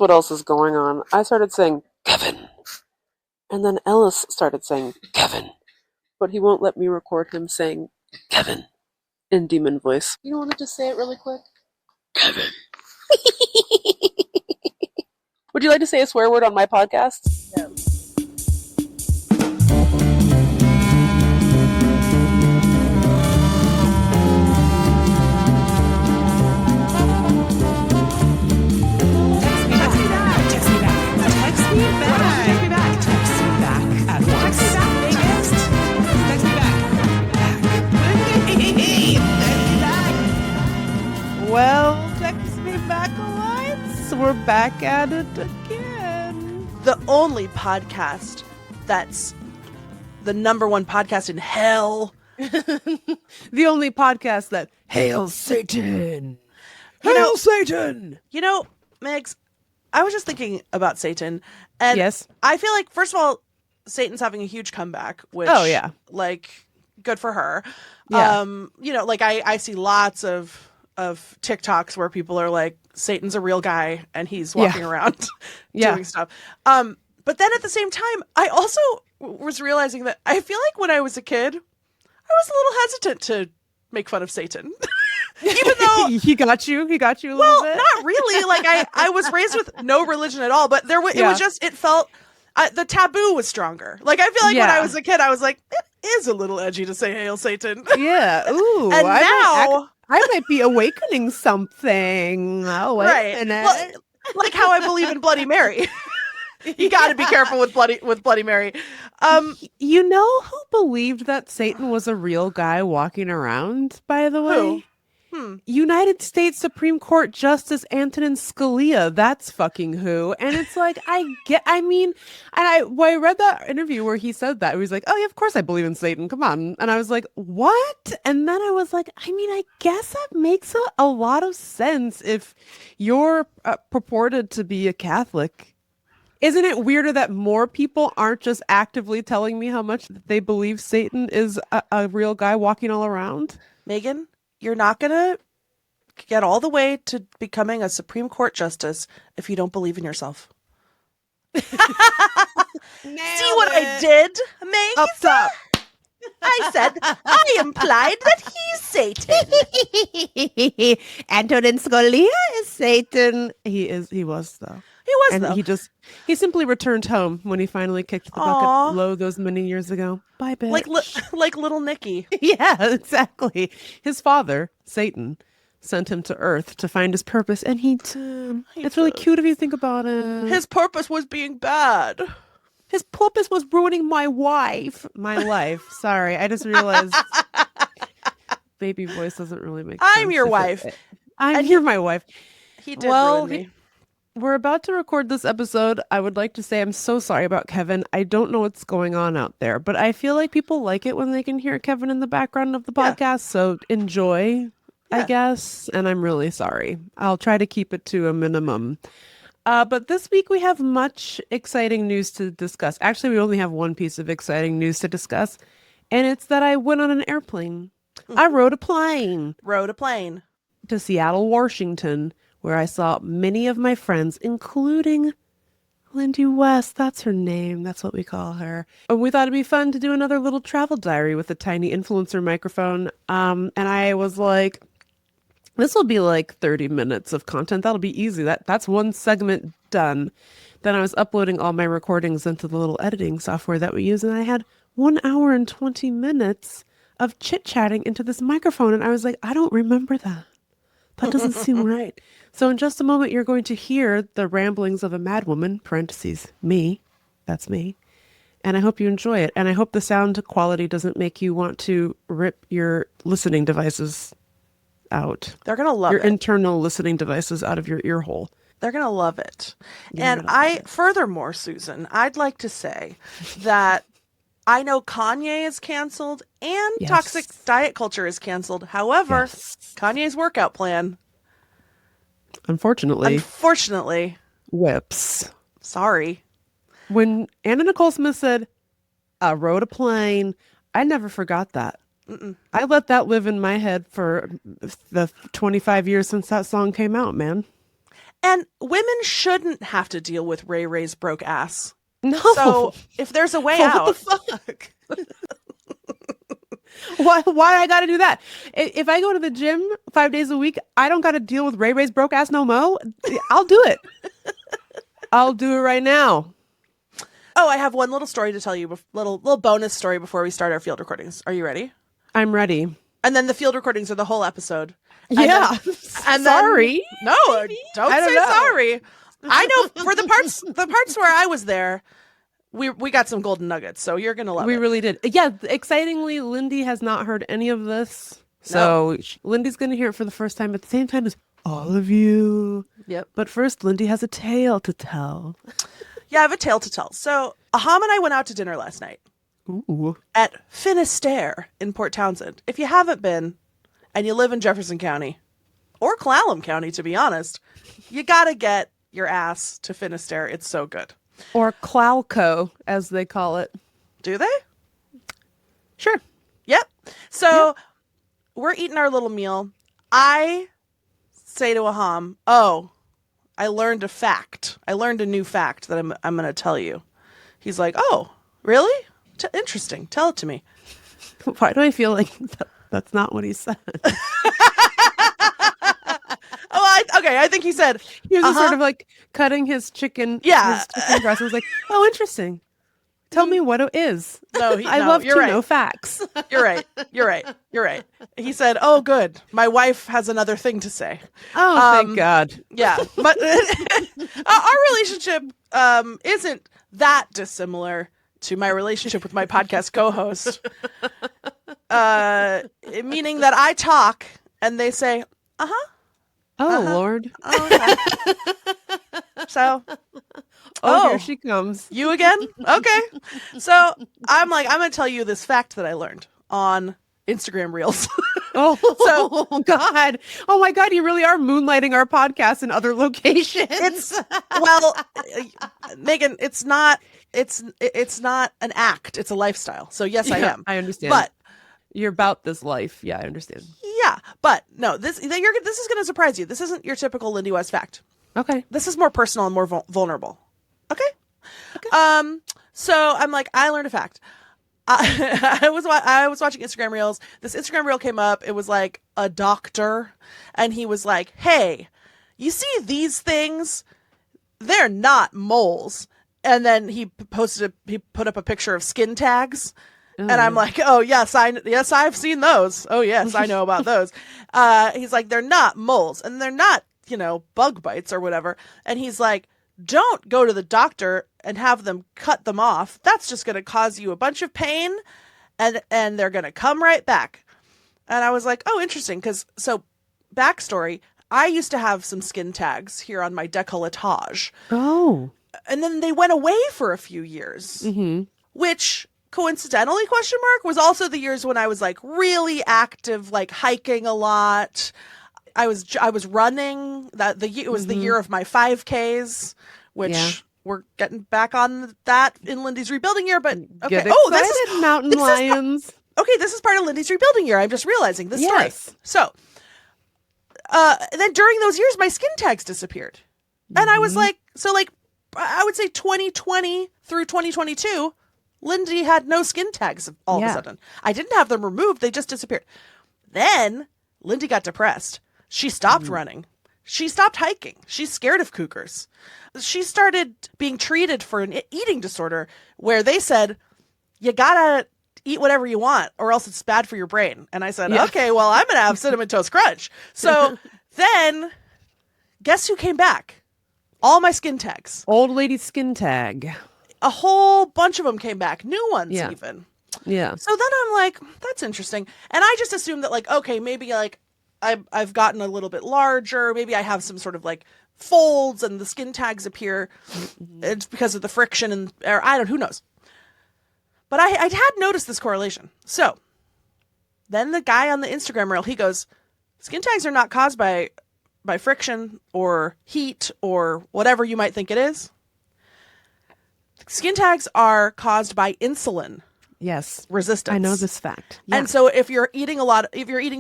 what else is going on. I started saying, Kevin. And then Ellis started saying, Kevin. But he won't let me record him saying, Kevin, in demon voice. You want to just say it really quick? Kevin. Would you like to say a swear word on my podcast? Yeah. Well, text me back, Alliance. We're back at it again. The only podcast that's the number one podcast in hell. The only podcast that hails Satan. Hail Satan! You know, Megs, I was just thinking about Satan. And Yes. I feel like, first of all, Satan's having a huge comeback, which, Oh, yeah. like, good for her. Yeah. You know, like, I see lots of TikToks where people are like, Satan's a real guy and he's walking around doing stuff. But then at the same time, I also was realizing that I feel like when I was a kid, I was a little hesitant to make fun of Satan. Even though he got you a little bit. not really. Like I was raised with no religion at all, but it was just, it felt, the taboo was stronger. Like I feel like when I was a kid, I was like, it is a little edgy to say "Hail Satan." Yeah. Ooh. And now I might be awakening something. Oh, wait a minute. Well, like how I believe in Bloody Mary. You got to be careful with Bloody Mary. You know who believed that Satan was a real guy walking around, by the way? United States Supreme Court Justice Antonin Scalia. That's fucking who. And it's like, I read that interview where he said that. He was like, oh yeah, of course I believe in Satan. Come on. And I was like, what? And then I was like, I guess that makes a lot of sense if you're purported to be a Catholic. Isn't it weirder that more people aren't just actively telling me how much they believe Satan is a real guy walking all around? Megan, you're not going to get all the way to becoming a Supreme Court justice if you don't believe in yourself. See what I did, Meg? Up top. I said, I implied that he's Satan. Antonin Scalia is Satan. He was though. He was, and though. He simply returned home when he finally kicked the bucket low those many years ago. Bye, bitch. Like little Nicky. Yeah, exactly. His father, Satan, sent him to Earth to find his purpose, and he did. It's really cute if you think about it. His purpose was being bad. His purpose was ruining my life. Sorry, I just realized baby voice doesn't really make sense. I'm your wife. You're my wife. He did ruin me. We're about to record this episode. I would like to say I'm so sorry about Kevin. I don't know what's going on out there, but I feel like people like it when they can hear Kevin in the background of the podcast. So enjoy, I guess. And I'm really sorry. I'll try to keep it to a minimum. But this week we have much exciting news to discuss. Actually, we only have one piece of exciting news to discuss, and it's that I went on an airplane. I rode a plane to Seattle, Washington, where I saw many of my friends, including Lindy West. That's her name. That's what we call her. And we thought it'd be fun to do another little travel diary with a tiny influencer microphone. And I was like, this will be like 30 minutes of content. That'll be easy. That's one segment done. Then I was uploading all my recordings into the little editing software that we use. And I had 1 hour and 20 minutes of chit-chatting into this microphone. And I was like, I don't remember that. That doesn't seem right. So in just a moment, you're going to hear the ramblings of a madwoman, parentheses, me. That's me. And I hope you enjoy it. And I hope the sound quality doesn't make you want to rip your listening devices out. They're going to love your it. internal listening devices out of your ear hole. They're going to love it. Furthermore, Susan, I'd like to say that I know Kanye is canceled and toxic diet culture is canceled. However, Kanye's workout plan, unfortunately, whips. Sorry. When Anna Nicole Smith said, I rode a plane, I never forgot that. I let that live in my head for the 25 years since that song came out, man. And women shouldn't have to deal with Ray Ray's broke ass. No. So if there's a way out. What the fuck? Why I gotta do that? If I go to the gym 5 days a week, I don't gotta deal with Ray Ray's broke ass no mo. I'll do it. I'll do it right now. Oh, I have one little story to tell you, little bonus story before we start our field recordings. Are you ready? I'm ready. And then the field recordings are the whole episode. Yeah. And sorry. Then, no, don't say sorry. I know for the parts where I was there, we got some golden nuggets, so you're gonna love it. We really did. Yeah, excitingly, Lindy has not heard any of this. So Lindy's gonna hear it for the first time at the same time as all of you. Yep. But first, Lindy has a tale to tell. Yeah, I have a tale to tell. So Aham and I went out to dinner last night. Ooh. At Finisterre in Port Townsend. If you haven't been, and you live in Jefferson County, or Clallam County, to be honest, you gotta get your ass to Finisterre. It's so good. Or Clalco, as they call it. Do they? Sure. Yep. So we're eating our little meal. I say to Aham, "Oh, I learned a fact. I learned a new fact that I'm going to tell you." He's like, "Oh, really? Interesting. Tell it to me." Why do I feel like that's not what he said? Okay, I think he said he was just sort of like cutting his chicken. Yeah, his chicken breast. I was like, "Oh, interesting. Tell me what it is." No, I love to know facts. You're right. He said, "Oh, good. My wife has another thing to say." Oh, thank God. Yeah, but our relationship isn't that dissimilar to my relationship with my podcast co-host, meaning that I talk and they say, "Uh-huh." Oh, Lord. Okay. So, here she comes. You again? Okay. So I'm like, I'm going to tell you this fact that I learned on Instagram Reels. God. Oh my God. You really are moonlighting our podcast in other locations. Meagan, it's not an act. It's a lifestyle. So yes, I am. I understand. But you're about this life. Yeah, I understand. Yeah, but no, this is going to surprise you. This isn't your typical Lindy West fact. Okay. This is more personal and more vulnerable. Okay. So I'm like, I learned a fact. I was watching Instagram Reels. This Instagram Reel came up. It was like a doctor, and he was like, "Hey, you see these things? They're not moles." And then he put up a picture of skin tags. And I'm like, "Oh, yes, I've seen those. Oh, yes, I know about those." He's like, "They're not moles, and they're not, bug bites or whatever." And he's like, "Don't go to the doctor and have them cut them off. That's just going to cause you a bunch of pain, and they're going to come right back." And I was like, "Oh, interesting." So backstory, I used to have some skin tags here on my décolletage. Oh. And then they went away for a few years, which... coincidentally, was also the years when I was like really active, like hiking a lot. I was running. It was the year of my 5Ks, which we're getting back on that in Lindy's rebuilding year. But okay, this is mountain lions. This is part of Lindy's rebuilding year. I'm just realizing this story. So, then during those years, my skin tags disappeared, and I was like, I would say 2020 through 2022. Lindy had no skin tags all of a sudden. I didn't have them removed. They just disappeared. Then Lindy got depressed. She stopped running. She stopped hiking. She's scared of cougars. She started being treated for an eating disorder where they said, "You gotta eat whatever you want or else it's bad for your brain." And I said, "Okay, well, I'm going to have Cinnamon Toast Crunch." So then guess who came back? All my skin tags. Old lady skin tag. A whole bunch of them came back, new ones even. Yeah. So then I'm like, that's interesting. And I just assumed that okay, maybe I've gotten a little bit larger. Maybe I have some sort of folds and the skin tags appear. It's because of the friction who knows. But I had noticed this correlation. So then the guy on the Instagram reel, he goes, "Skin tags are not caused by friction or heat or whatever you might think it is. Skin tags are caused by insulin resistance." I know this fact. Yeah. And so if you're eating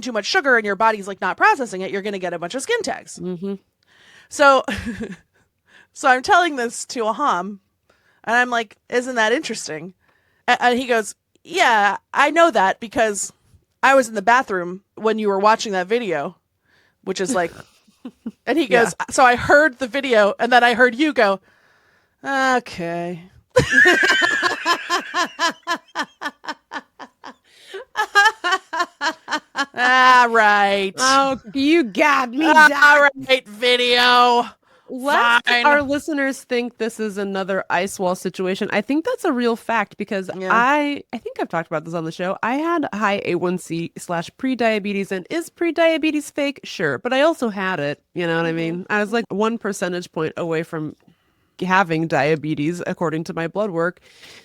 too much sugar and your body's not processing it, you're going to get a bunch of skin tags. So, so I'm telling this to Aham, and I'm like, "Isn't that interesting?" And he goes, "Yeah, I know that because I was in the bathroom when you were watching that video," which is like, and he goes, "So I heard the video, and then I heard you go, okay." All right. Oh, you got me. All right, video. Let Fine. our listeners think this is another ice wall situation. I think that's a real fact because I think I've talked about this on the show. I had high A1C / pre-diabetes, and is pre-diabetes fake? Sure. But I also had it. You know what I mean? I was like 1 percentage point away from having diabetes according to my blood work.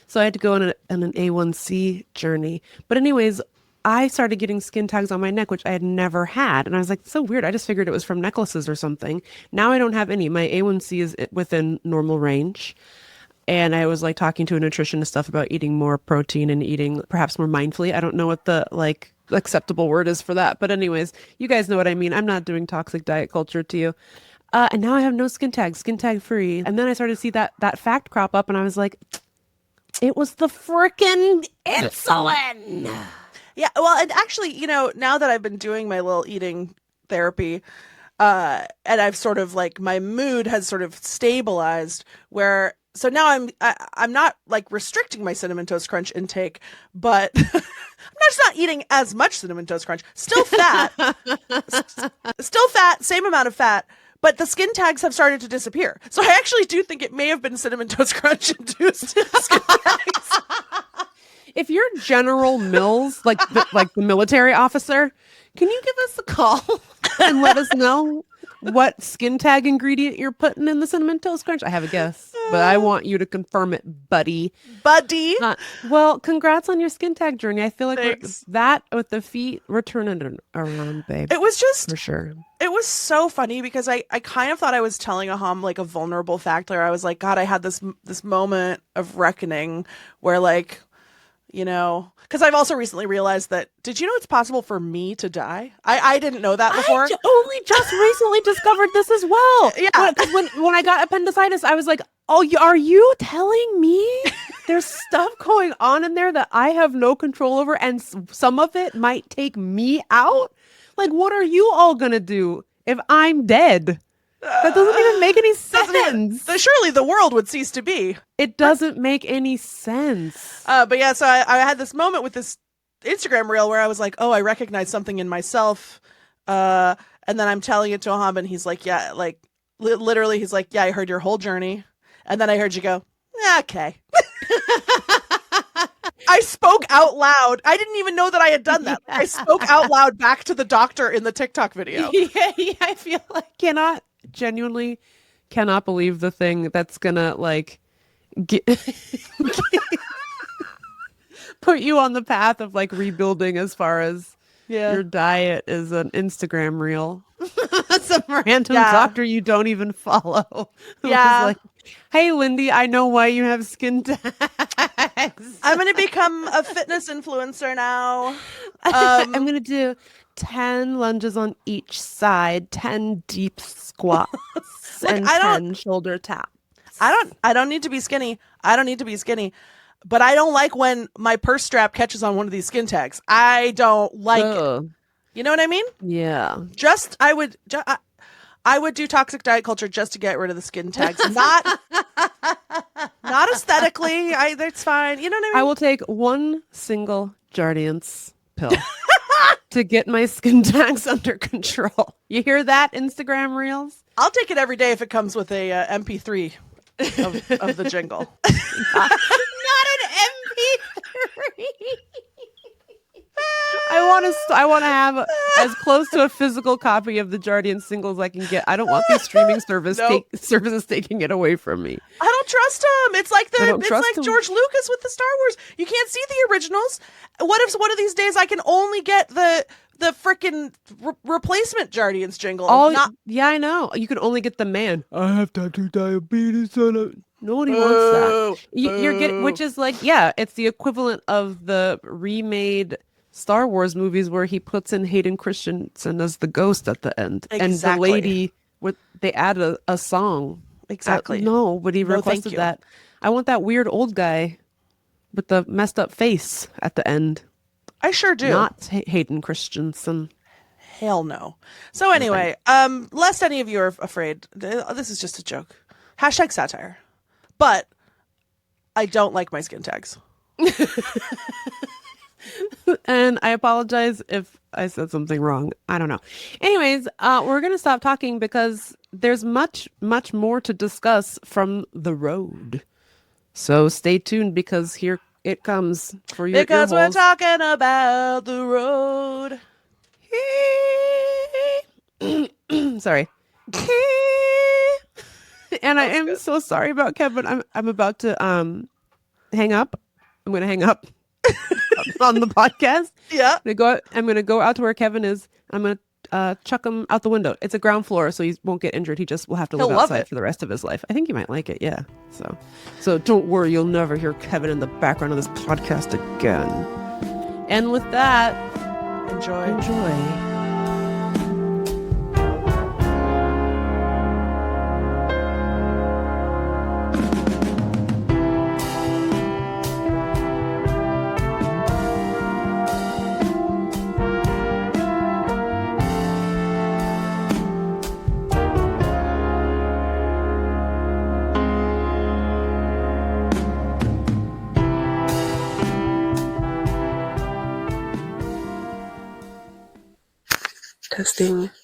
So I had to go on an A1C journey. But anyways, I started getting skin tags on my neck, which I had never had. And I was like, so weird. I just figured it was from necklaces or something. Now I don't have any. My A1C is within normal range. And I was like talking to a nutritionist stuff about eating more protein and eating perhaps more mindfully. I don't know what the like acceptable word is for that. But anyways, you guys know what I mean. I'm not doing toxic diet culture to you. And now I have no skin tag free. And then I started to see that fact crop up and I was like, it was the frickin' insulin. Yeah, well, and actually, you know, now that I've been doing my little eating therapy, and I've sort of like my mood has sort of stabilized where, so now I'm not like restricting my Cinnamon Toast Crunch intake, but I'm just not eating as much Cinnamon Toast Crunch. Still fat, same amount of fat, but the skin tags have started to disappear. So I actually do think it may have been Cinnamon Toast Crunch induced skin tags. If you're General Mills, like the military officer, can you give us a call and let us know what skin tag ingredient you're putting in the Cinnamon Toast Crunch? I have a guess, but I want you to confirm it, buddy. Well, congrats on your skin tag journey. I feel like that with the feet, we're turning it around, babe. It was just for sure. It was so funny because I kind of thought I was telling Aham like a vulnerable fact where I was like, God, I had this moment of reckoning where like, you know, because I've also recently realized that, did you know it's possible for me to die? I didn't know that before. I only just recently discovered this as well. Yeah. When I got appendicitis, I was like, oh, are you telling me there's stuff going on in there that I have no control over and some of it might take me out? Like, what are you all going to do if I'm dead? That doesn't even make any sense. Surely the world would cease to be. It doesn't make any sense. But yeah, so I had this moment with this Instagram reel where I was like, oh, I recognize something in myself. And then I'm telling it to Aham and he's like, yeah, like literally he's like, yeah, I heard your whole journey. And then I heard you go, okay. I spoke out loud. I didn't even know that I had done that. I spoke out loud back to the doctor in the TikTok video. Yeah, I feel like genuinely cannot believe the thing that's gonna like put you on the path of like rebuilding as far as your diet is an Instagram reel. Some random doctor you don't even follow. Yeah. Like, hey, Lindy, I know why you have skin tags. I'm going to become a fitness influencer now. I'm going to do 10 lunges on each side, 10 deep squats, and 10 shoulder taps. I don't need to be skinny. But I don't like when my purse strap catches on one of these skin tags. I don't like it. You know what I mean? Yeah. I would do toxic diet culture just to get rid of the skin tags. Not aesthetically. That's fine. You know what I mean? I will take one single Jardiance pill to get my skin tags under control. You hear that, Instagram reels? I'll take it every day if it comes with a MP3 of the jingle. Not an MP3. I want to have as close to a physical copy of the Jardian single as I can get. I don't want these streaming services taking it away from me. I don't trust him. It's like George Lucas with the Star Wars. You can't see the originals. What if one of these days I can only get the frickin' replacement Jardians jingle? Yeah, I know. You can only get the man. I have type 2 diabetes. Nobody wants that. You're getting, which is like, yeah, it's the equivalent of the remade Star Wars movies where he puts in Hayden Christensen as the ghost at the end. Exactly. And the lady they add a song. Exactly. Nobody No, thank requested you. that. I want that weird old guy with the messed up face at the end. I sure do. Not Hayden Christensen. Hell no. So anyway, lest any of you are afraid, this is just a joke. Hashtag satire. But I don't like my skin tags. And I apologize if I said something wrong. I don't know. Anyways, we're going to stop talking because there's much, much more to discuss from the road. So stay tuned because here it comes for you. Because we're talking about the road. Sorry. And I am so sorry about Kevin. I'm about to hang up. I'm going to hang up on the podcast. Yeah. I'm gonna go out to where Kevin is. I'm gonna chuck him out the window. It's a ground floor, so he won't get injured. He just will have to live outside for the rest of his life. I think he might like it. Yeah. So don't worry. You'll never hear Kevin in the background of this podcast again. And with that, enjoy.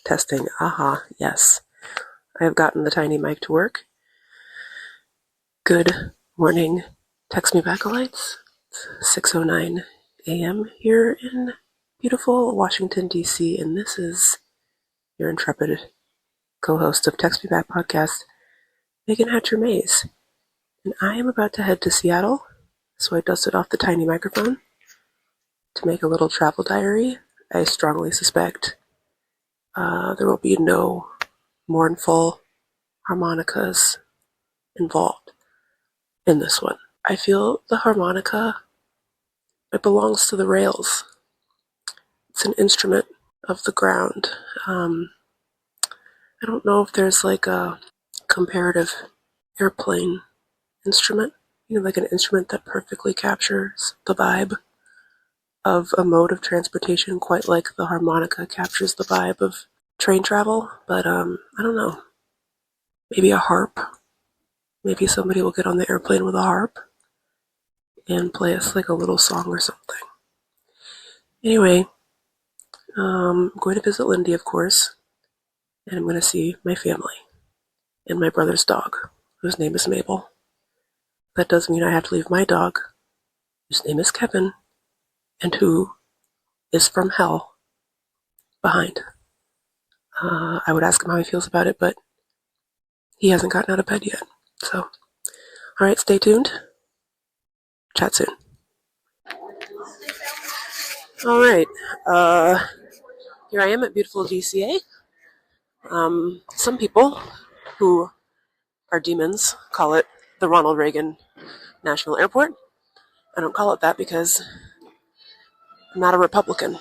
Testing. Aha, yes. I have gotten the tiny mic to work. Good morning, Text Me Back-a-lites. It's 6:09 a.m. here in beautiful Washington, D.C., and this is your intrepid co-host of Text Me Back podcast, Megan Hatcher-Mays. And I am about to head to Seattle, so I dusted off the tiny microphone to make a little travel diary. I strongly suspect there will be no mournful harmonicas involved in this one. I feel the harmonica, it belongs to the rails. It's an instrument of the ground. I don't know if there's like a comparative airplane instrument, like an instrument that perfectly captures the vibe of a mode of transportation, quite like the harmonica captures the vibe of train travel, but I don't know. Maybe a harp. Maybe somebody will get on the airplane with a harp and play us like a little song or something. Anyway, I'm going to visit Lindy, of course, and I'm going to see my family and my brother's dog, whose name is Mabel. That does mean I have to leave my dog, whose name is Kevin, and who is from hell, behind. I would ask him how he feels about it, but he hasn't gotten out of bed yet. So, all right, stay tuned. Chat soon. All right, here I am at beautiful GCA. Some people who are demons call it the Ronald Reagan National Airport. I don't call it that because I'm not a Republican.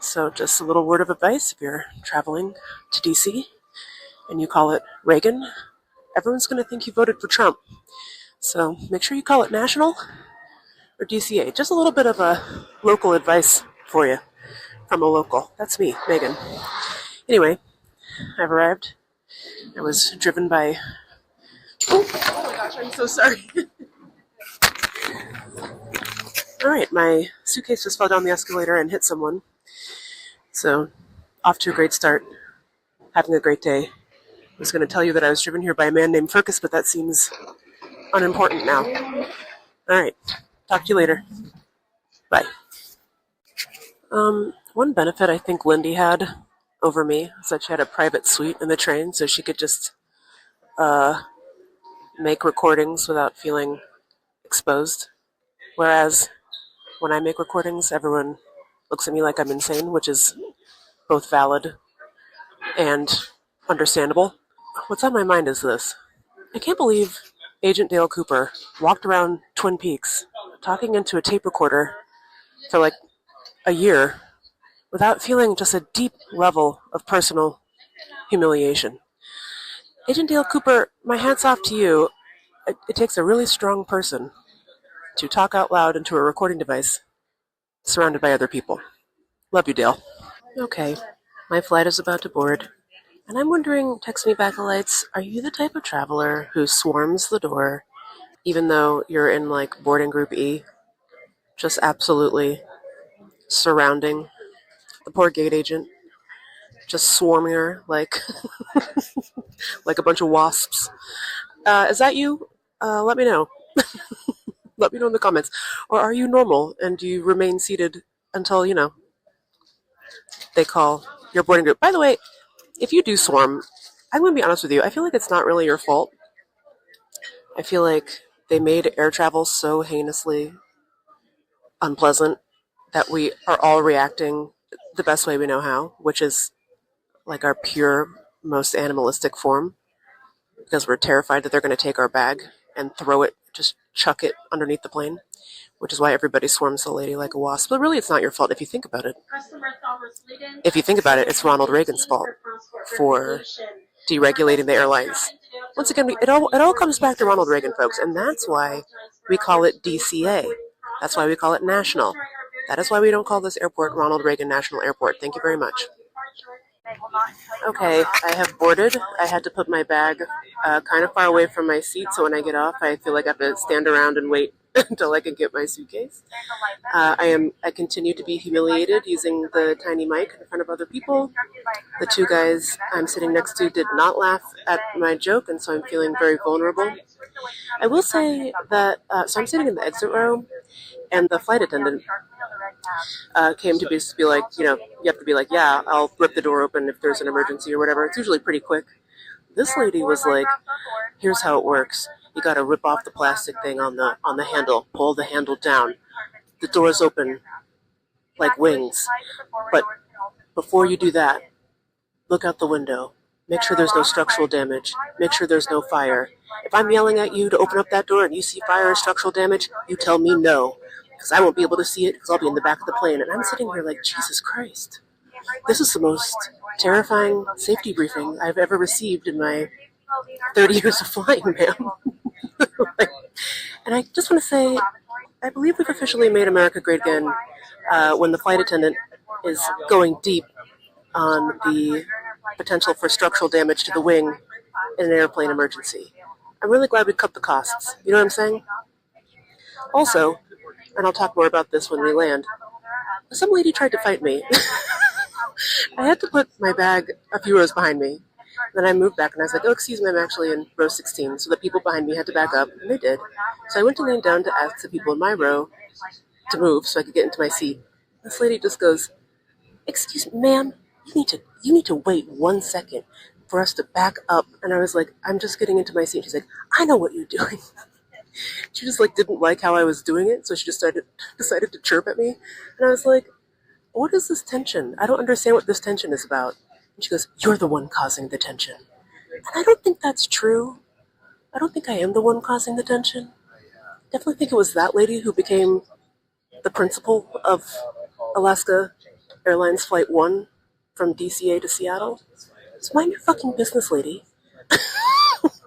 So just a little word of advice: if you're traveling to DC and you call it Reagan, everyone's going to think you voted for Trump. So make sure you call it National or DCA. Just a little bit of a local advice for you from a local. That's me, Megan. Anyway, I've arrived. I was driven by... Oh my gosh, I'm so sorry. All right, my suitcase just fell down the escalator and hit someone. So, off to a great start. Having a great day. I was going to tell you that I was driven here by a man named Furcus, but that seems unimportant now. All right, talk to you later. Bye. One benefit I think Lindy had over me is that she had a private suite in the train, so she could just make recordings without feeling exposed. Whereas when I make recordings, everyone looks at me like I'm insane, which is both valid and understandable. What's on my mind is this. I can't believe Agent Dale Cooper walked around Twin Peaks talking into a tape recorder for like a year without feeling just a deep level of personal humiliation. Agent Dale Cooper, my hat's off to you. It takes a really strong person to talk out loud into a recording device surrounded by other people. Love you, Dale. Okay, my flight is about to board. And I'm wondering, text me back, lights, are you the type of traveler who swarms the door even though you're in like boarding group E? Just absolutely surrounding the poor gate agent, just swarming her like like a bunch of wasps. Is that you? Let me know. Let me know in the comments. Or are you normal and do you remain seated until, they call your boarding group? By the way, if you do swarm, I'm going to be honest with you. I feel like it's not really your fault. I feel like they made air travel so heinously unpleasant that we are all reacting the best way we know how, which is like our pure, most animalistic form, because we're terrified that they're going to take our bag and throw it, just chuck it underneath the plane, which is why everybody swarms the lady like a wasp. But really, it's not your fault if you think about it. If you think about it, it's Ronald Reagan's fault for deregulating the airlines. Once again, it all comes back to Ronald Reagan, folks, and that's why we call it DCA. That's why we call it national. That is why we don't call this airport Ronald Reagan National Airport. Thank you very much. Okay, I have boarded. I had to put my bag kind of far away from my seat, so when I get off, I feel like I have to stand around and wait until I can get my suitcase. I continue to be humiliated using the tiny mic in front of other people. The two guys I'm sitting next to did not laugh at my joke, and so I'm feeling very vulnerable. I will say that, so I'm sitting in the exit row, and the flight attendant came to be like, you have to be like, yeah, I'll rip the door open if there's an emergency or whatever. It's usually pretty quick. This lady was like, here's how it works. You got to rip off the plastic thing on the handle, pull the handle down. The door's open like wings. But before you do that, look out the window. Make sure there's no structural damage. Make sure there's no fire. If I'm yelling at you to open up that door and you see fire or structural damage, you tell me no, because I won't be able to see it because I'll be in the back of the plane. And I'm sitting here like, Jesus Christ. This is the most terrifying safety briefing I've ever received in my 30 years of flying, ma'am. And I just want to say, I believe we've officially made America great again when the flight attendant is going deep on the potential for structural damage to the wing in an airplane emergency. I'm really glad we cut the costs. You know what I'm saying? Also, and I'll talk more about this when we land, some lady tried to fight me. I had to put my bag a few rows behind me. Then I moved back and I was like, oh, excuse me, I'm actually in row 16. So the people behind me had to back up, and they did. So I went to lean down to ask the people in my row to move so I could get into my seat. This lady just goes, excuse me, ma'am, you need to wait 1 second for us to back up. And I was like, I'm just getting into my seat. She's like, I know what you're doing. She just like didn't like how I was doing it, so she just decided to chirp at me. And I was like, what is this tension? I don't understand what this tension is about. And she goes, you're the one causing the tension. And I don't think that's true. I don't think I am the one causing the tension. Definitely think it was that lady who became the principal of Alaska Airlines Flight 1 from DCA to Seattle. So mind your fucking business, lady.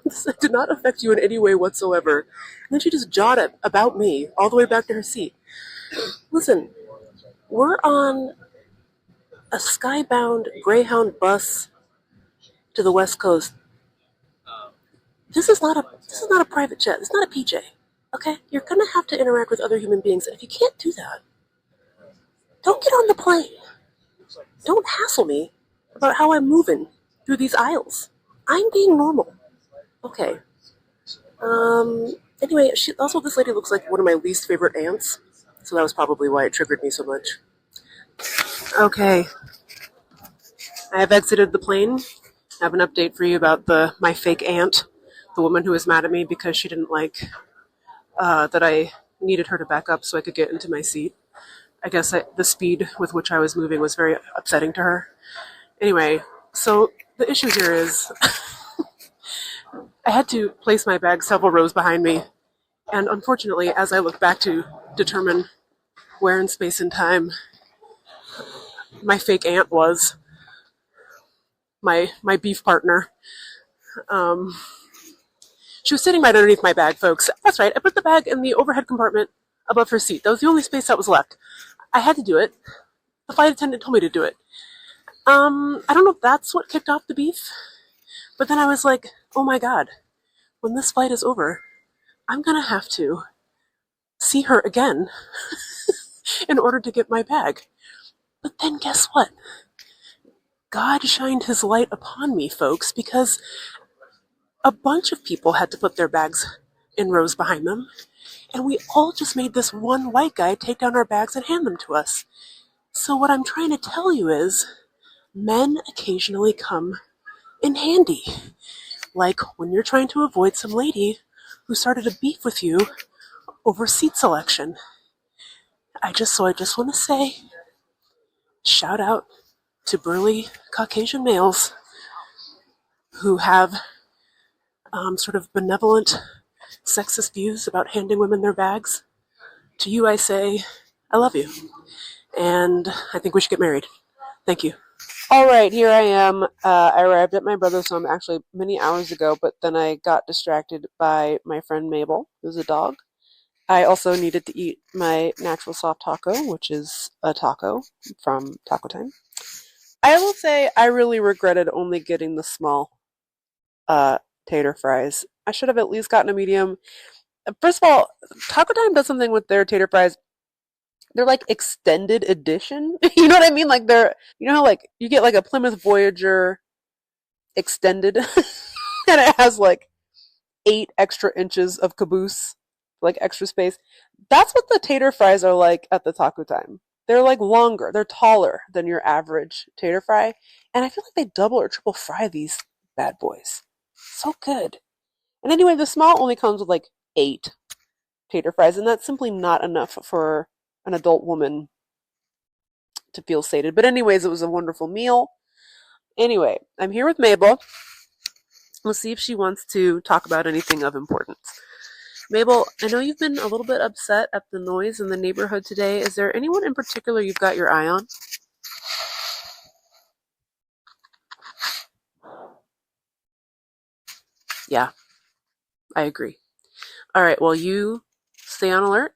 This did not affect you in any way whatsoever. And then she just jawed about me all the way back to her seat. Listen, we're on a skybound Greyhound bus to the West Coast. This is not a private jet. It's not a PJ. Okay? You're gonna have to interact with other human beings, and if you can't do that, don't get on the plane. Don't hassle me about how I'm moving through these aisles. I'm being normal. Okay. Anyway, this lady looks like one of my least favorite aunts, so that was probably why it triggered me so much. Okay. I have exited the plane. I have an update for you about my fake aunt, the woman who was mad at me because she didn't like that I needed her to back up so I could get into my seat. I guess the speed with which I was moving was very upsetting to her. Anyway, so the issue here is I had to place my bag several rows behind me, and unfortunately, as I look back to determine where in space and time my fake aunt was, my beef partner, She was sitting right underneath my bag, folks. That's right. I put the bag in the overhead compartment above her seat. That was the only space that was left. I had to do it. The flight attendant told me to do it. I don't know if that's what kicked off the beef, but then I was like, oh my God, when this flight is over, I'm going to have to see her again in order to get my bag. But then guess what? God shined his light upon me, folks, because a bunch of people had to put their bags in rows behind them, and we all just made this one white guy take down our bags and hand them to us. So what I'm trying to tell you is, men occasionally come in handy. Like when you're trying to avoid some lady who started a beef with you over seat selection. I just want to say, shout out to burly Caucasian males who have sort of benevolent, sexist views about handing women their bags. To you, I say, I love you, and I think we should get married. Thank you. All right, here I am. I arrived at my brother's home actually many hours ago, but then I got distracted by my friend Mabel, who's a dog. I also needed to eat my natural soft taco, which is a taco from Taco Time. I will say I really regretted only getting the small tater fries. I should have at least gotten a medium. First of all, Taco Time does something with their tater fries. They're like extended edition. You know what I mean? Like you know how like you get like a Plymouth Voyager extended and it has like 8 extra inches of caboose, like extra space. That's what the tater fries are like at the Taco Time. They're like longer. They're taller than your average tater fry. And I feel like they double or triple fry these bad boys. So good. And anyway, the small only comes with like 8 tater fries, and that's simply not enough for an adult woman to feel sated. But anyways, it was a wonderful meal. Anyway, I'm here with Mabel. We'll see if she wants to talk about anything of importance. Mabel, I know you've been a little bit upset at the noise in the neighborhood today. Is there anyone in particular you've got your eye on? Yeah, I agree. All right, well, you stay on alert.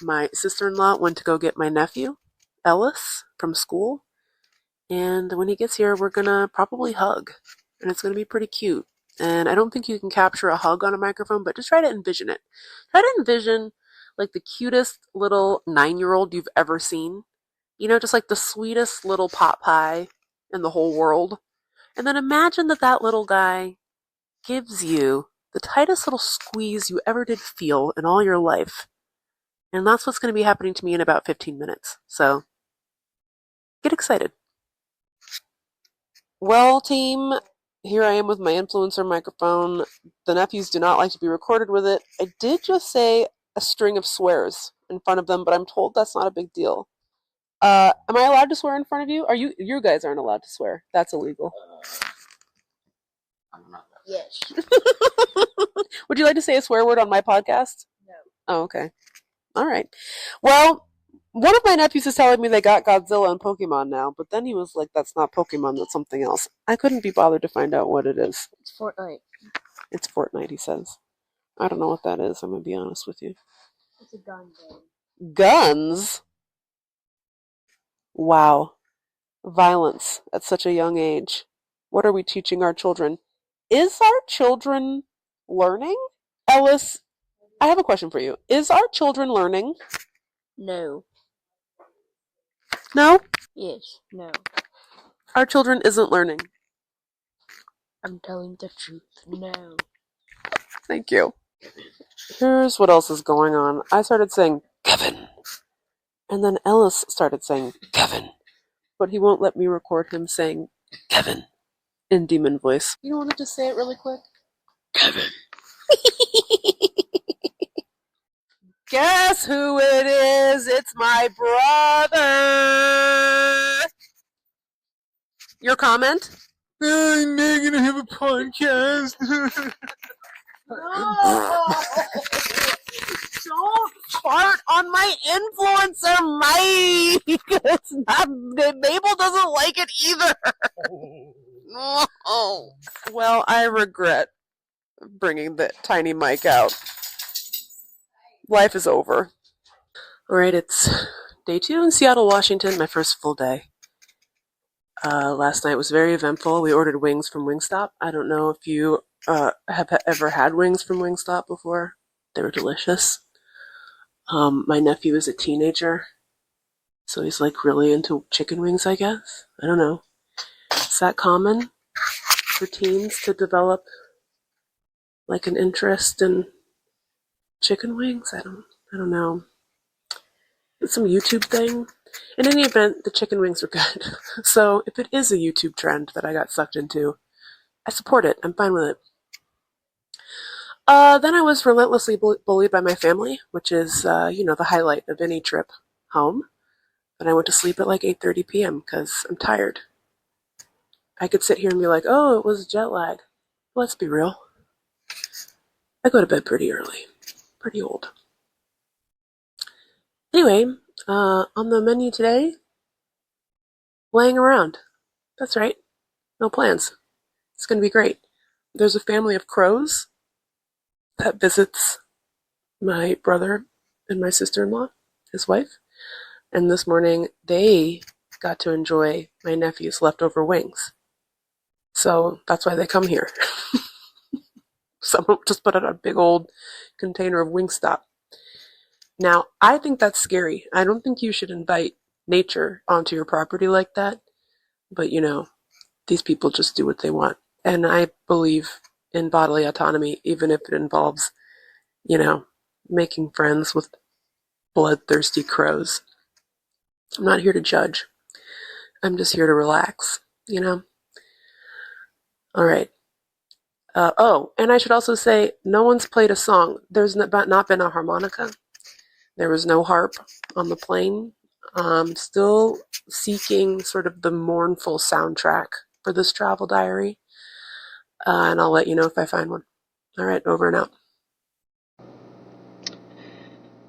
My sister-in-law went to go get my nephew, Ellis, from school. And when he gets here, we're going to probably hug. And it's going to be pretty cute. And I don't think you can capture a hug on a microphone, but just try to envision it. Try to envision like the cutest little 9-year-old you've ever seen. You know, just like the sweetest little pot pie in the whole world. And then imagine that little guy gives you the tightest little squeeze you ever did feel in all your life. And that's what's going to be happening to me in about 15 minutes. So, get excited. Well, team, here I am with my influencer microphone. The nephews do not like to be recorded with it. I did just say a string of swears in front of them, but I'm told that's not a big deal. Am I allowed to swear in front of you? You guys aren't allowed to swear. That's illegal. I'm not. Yes. Would you like to say a swear word on my podcast? No. Oh, okay. All right. Well, one of my nephews is telling me they got Godzilla and Pokemon now, but then he was like, that's not Pokemon, that's something else. I couldn't be bothered to find out what it is. It's Fortnite. It's Fortnite, he says. I don't know what that is, I'm going to be honest with you. It's a gun game. Guns? Wow. Violence at such a young age. What are we teaching our children? Is our children learning? Ellis, I have a question for you. Is our children learning? No. No? Yes. No. Our children isn't learning. I'm telling the truth. No. Thank you. Here's what else is going on. I started saying, Kevin. And then Ellis started saying, Kevin. But he won't let me record him saying, Kevin, in demon voice. You want to just say it really quick? Kevin. Guess who it is? It's my brother. Your comment? I'm Megan, I have a podcast. Don't fart on my influencer mic. It's not. Mabel doesn't like it either. Well, I regret bringing the tiny mic out. Life is over. Alright, it's day 2 in Seattle, Washington, my first full day. Last night was very eventful. We ordered wings from Wingstop. I don't know if you have ever had wings from Wingstop before. They were delicious. My nephew is a teenager, so he's like really into chicken wings, I guess. I don't know. Is that common for teens to develop like an interest in chicken wings? I don't know. It's some YouTube thing. In any event, the chicken wings are good. So if it is a YouTube trend that I got sucked into, I support it. I'm fine with it. Then I was relentlessly bullied by my family, which is, the highlight of any trip home. But I went to sleep at like 8:30 p.m. because I'm tired. I could sit here and be like, oh, it was jet lag. Let's be real. I go to bed pretty early. Pretty old. Anyway, on the menu today, laying around. That's right. No plans. It's going to be great. There's a family of crows that visits my brother and my sister-in-law, his wife. And this morning, they got to enjoy my nephew's leftover wings. So that's why they come here. Someone just put out a big old container of Wingstop. Now, I think that's scary. I don't think you should invite nature onto your property like that. But, these people just do what they want. And I believe in bodily autonomy, even if it involves, making friends with bloodthirsty crows. I'm not here to judge. I'm just here to relax, All right. And I should also say, no one's played a song. There's not been a harmonica. There was no harp on the plane. Still seeking sort of the mournful soundtrack for this travel diary. And I'll let you know if I find one. All right, over and out.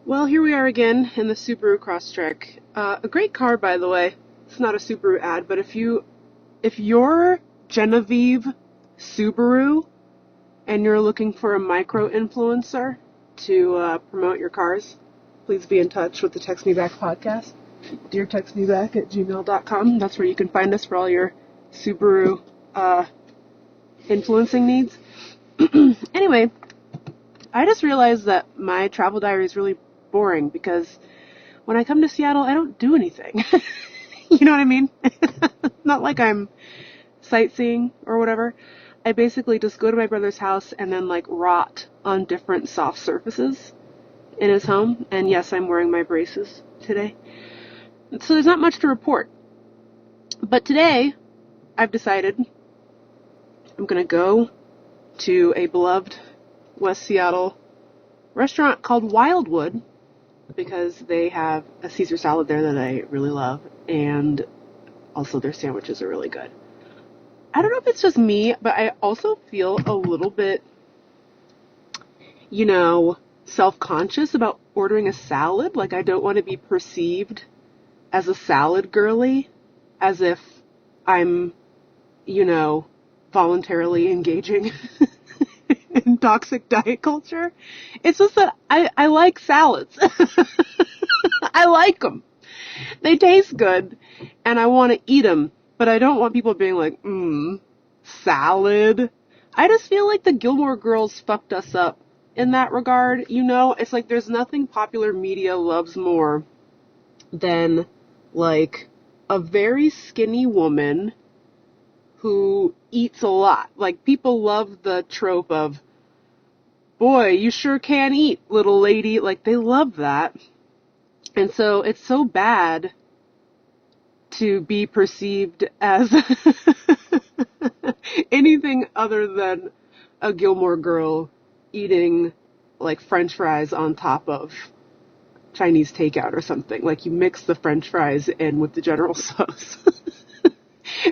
Well, here we are again in the Subaru Crosstrek. A great car, by the way. It's not a Subaru ad, but if you're Genevieve Subaru and you're looking for a micro-influencer to promote your cars, please be in touch with the Text Me Back podcast. DearTextMeBack@gmail.com. That's where you can find us for all your Subaru influencing needs. Anyway, I just realized that my travel diary is really boring because when I come to Seattle, I don't do anything. You know what I mean? Not like I'm sightseeing or whatever. I basically just go to my brother's house and then rot on different soft surfaces in his home. And yes, I'm wearing my braces today. So there's not much to report. But today, I've decided I'm going to go to a beloved West Seattle restaurant called Wildwood because they have a Caesar salad there that I really love, and also their sandwiches are really good. I don't know if it's just me, but I also feel a little bit, self-conscious about ordering a salad. Like, I don't want to be perceived as a salad girly, as if I'm, voluntarily engaging in toxic diet culture. It's just that I like salads. I like them. They taste good, and I want to eat them, but I don't want people being like, salad. I just feel like the Gilmore Girls fucked us up in that regard. It's like there's nothing popular media loves more than, a very skinny woman who eats a lot. People love the trope of, boy, you sure can eat, little lady. They love that. And so it's so bad to be perceived as anything other than a Gilmore Girl eating, French fries on top of Chinese takeout or something. You mix the French fries in with the General Tso's.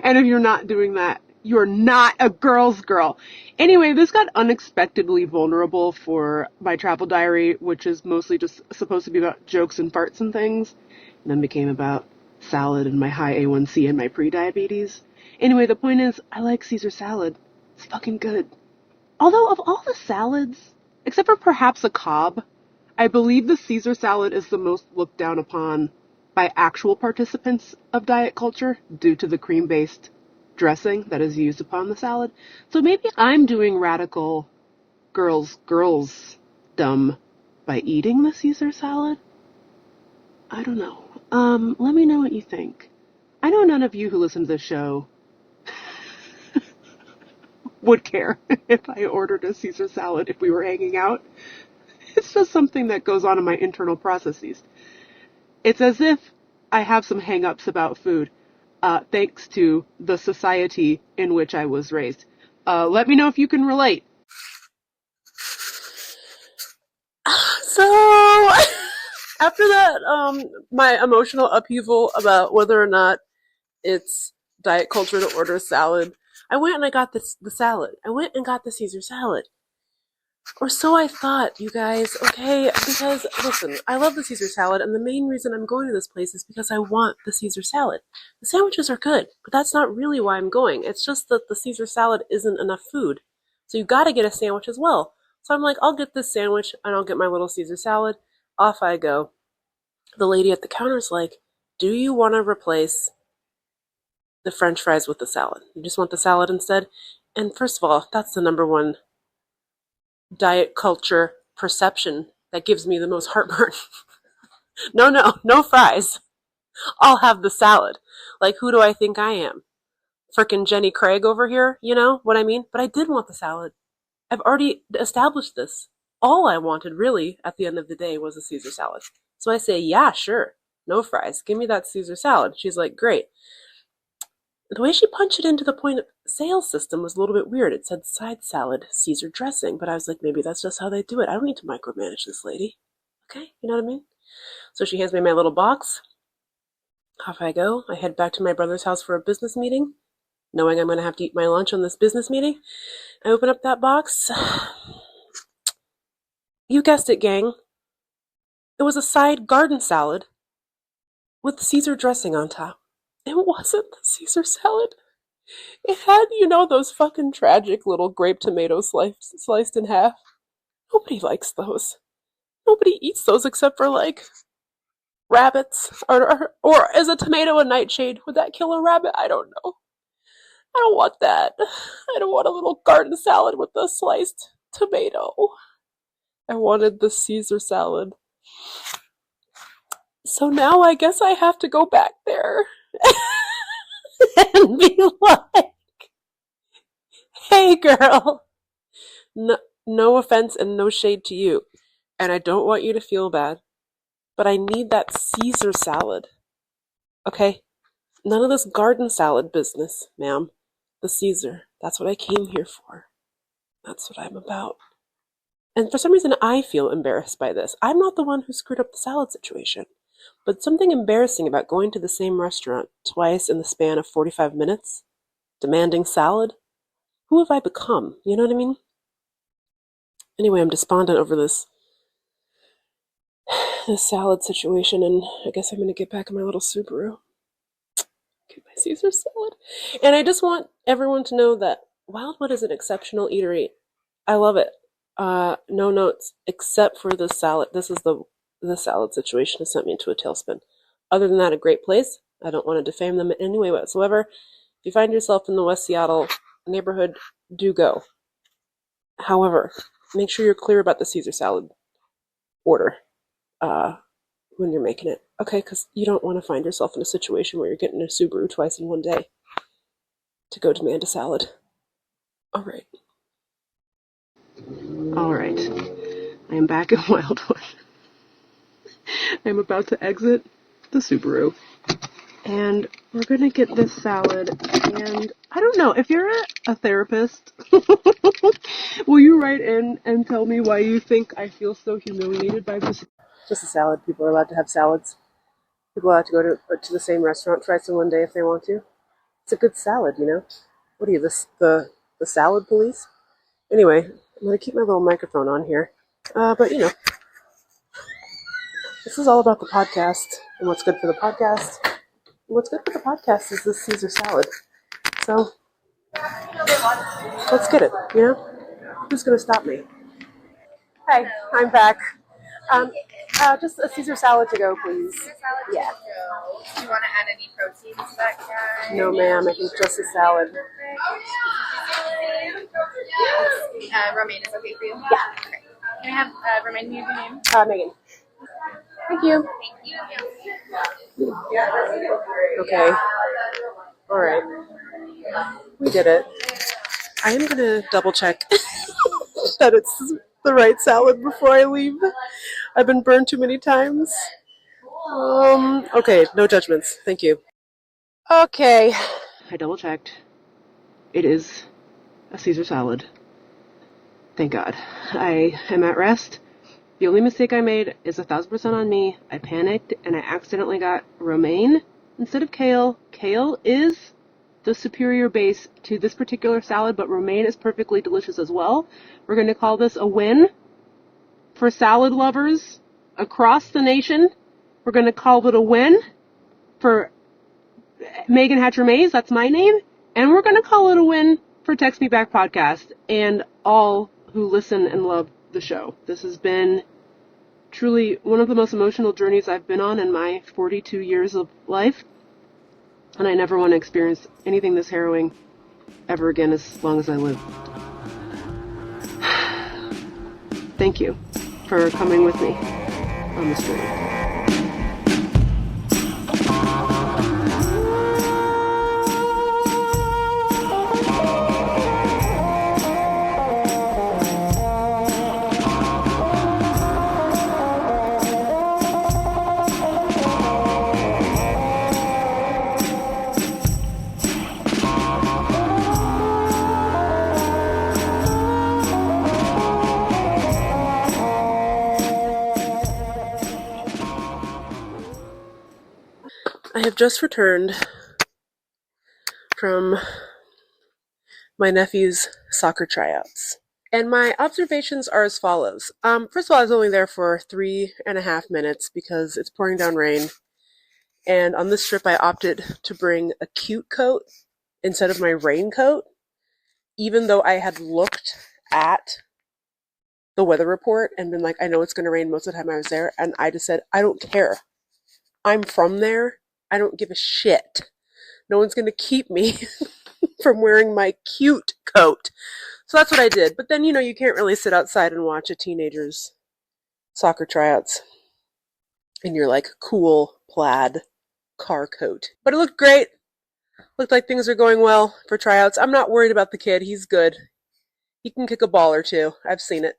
And if you're not doing that, you're not a girl's girl. Anyway, this got unexpectedly vulnerable for my travel diary, which is mostly just supposed to be about jokes and farts and things, and then became about salad and my high A1C and my pre-diabetes. Anyway, the point is, I like Caesar salad. It's fucking good. Although, of all the salads, except for perhaps a Cobb, I believe the Caesar salad is the most looked down upon by actual participants of diet culture due to the cream-based dressing that is used upon the salad. So maybe I'm doing radical girls dumb by eating the Caesar salad? I don't know. Let me know what you think. I know none of you who listen to this show would care if I ordered a Caesar salad if we were hanging out. It's just something that goes on in my internal processes. It's as if I have some hang-ups about food, thanks to the society in which I was raised. Let me know if you can relate. So, after that, my emotional upheaval about whether or not it's diet culture to order a salad, I went and I got the salad. I went and got the Caesar salad. Or so I thought, you guys, okay? Because, listen, I love the Caesar salad, and the main reason I'm going to this place is because I want the Caesar salad. The sandwiches are good, but that's not really why I'm going. It's just that the Caesar salad isn't enough food. So you gotta get a sandwich as well. So I'm like, I'll get this sandwich, and I'll get my little Caesar salad. Off I go. The lady at the counter's like, do you want to replace the French fries with the salad? You just want the salad instead? And first of all, that's the number one diet culture perception that gives me the most heartburn. No fries. I'll have the salad. Like, who do I think I am? Frickin' Jenny Craig over here, you know what I mean? But I did want the salad. I've already established this. All I wanted, really, at the end of the day, was a Caesar salad. So I say, yeah, sure. No fries. Give me that Caesar salad. She's like, great. The way she punched it into the point of sale system was a little bit weird. It said side salad, Caesar dressing, but I was like, maybe that's just how they do it. I don't need to micromanage this lady. Okay, you know what I mean? So she hands me my little box. Off I go. I head back to my brother's house for a business meeting, knowing I'm going to have to eat my lunch on this business meeting. I open up that box. You guessed it, gang. It was a side garden salad with Caesar dressing on top. It wasn't the Caesar salad. It had, those fucking tragic little grape tomatoes sliced in half. Nobody likes those. Nobody eats those except for, like, rabbits. Or is a tomato a nightshade? Would that kill a rabbit? I don't know. I don't want that. I don't want a little garden salad with a sliced tomato. I wanted the Caesar salad. So now I guess I have to go back there and be like, hey girl, no offense and no shade to you, and I don't want you to feel bad, but I need that Caesar salad, okay? None of this garden salad business, ma'am. The Caesar, that's what I came here for. That's what I'm about. And for some reason I feel embarrassed by this. I'm not the one who screwed up the salad situation. But something embarrassing about going to the same restaurant twice in the span of 45 minutes, demanding salad. Who have I become? You know what I mean? Anyway, I'm despondent over this salad situation, and I guess I'm going to get back in my little Subaru. Get my Caesar salad. And I just want everyone to know that Wildwood is an exceptional eatery. I love it. No notes, except for the salad. This is the salad situation has sent me into a tailspin. Other than that, a great place. I don't want to defame them in any way whatsoever. If you find yourself in the West Seattle neighborhood, do go. However, make sure you're clear about the Caesar salad order when you're making it. Okay, because you don't want to find yourself in a situation where you're getting a Subaru twice in one day to go demand a salad. All right. I am back in Wildwood. I'm about to exit the Subaru. And we're going to get this salad. And I don't know, if you're a therapist, will you write in and tell me why you think I feel so humiliated by this? Just a salad. People are allowed to have salads. People are allowed to go to the same restaurant twice in one day if they want to. It's a good salad, What are you, the salad police? Anyway, I'm going to keep my little microphone on here. But, this is all about the podcast and what's good for the podcast. And what's good for the podcast is this Caesar salad. So let's get it, you know? Who's going to stop me? Hey, I'm back. Just a Caesar salad to go, please. Yeah. Do you want to add any protein to that guy? No, ma'am. I think just a salad. Romaine is okay for you? Yeah. Okay. Can I have remind me of your name? Megan. Thank you. Thank you. Okay. All right. We did it. I am going to double check that it's the right salad before I leave. I've been burned too many times. Okay, no judgments. Thank you. Okay. I double checked. It is a Caesar salad. Thank God. I am at rest. The only mistake I made is 1,000% on me. I panicked and I accidentally got romaine instead of kale. Kale is the superior base to this particular salad, but romaine is perfectly delicious as well. We're going to call this a win for salad lovers across the nation. We're going to call it a win for Megan Hatcher Mays, that's my name, and we're going to call it a win for Text Me Back Podcast and all who listen and love the show. This has been truly one of the most emotional journeys I've been on in my 42 years of life, and I never want to experience anything this harrowing ever again as long as I live. Thank you for coming with me on this journey. I have just returned from my nephew's soccer tryouts. And my observations are as follows. First of all, I was only there for 3.5 minutes because it's pouring down rain. And on this trip, I opted to bring a cute coat instead of my raincoat, even though I had looked at the weather report and been like, I know it's going to rain most of the time I was there. And I just said, I don't care. I'm from there. I don't give a shit. No one's going to keep me from wearing my cute coat. So that's what I did. But then, you can't really sit outside and watch a teenager's soccer tryouts in your cool plaid car coat. But it looked great. Looked like things are going well for tryouts. I'm not worried about the kid. He's good. He can kick a ball or two. I've seen it.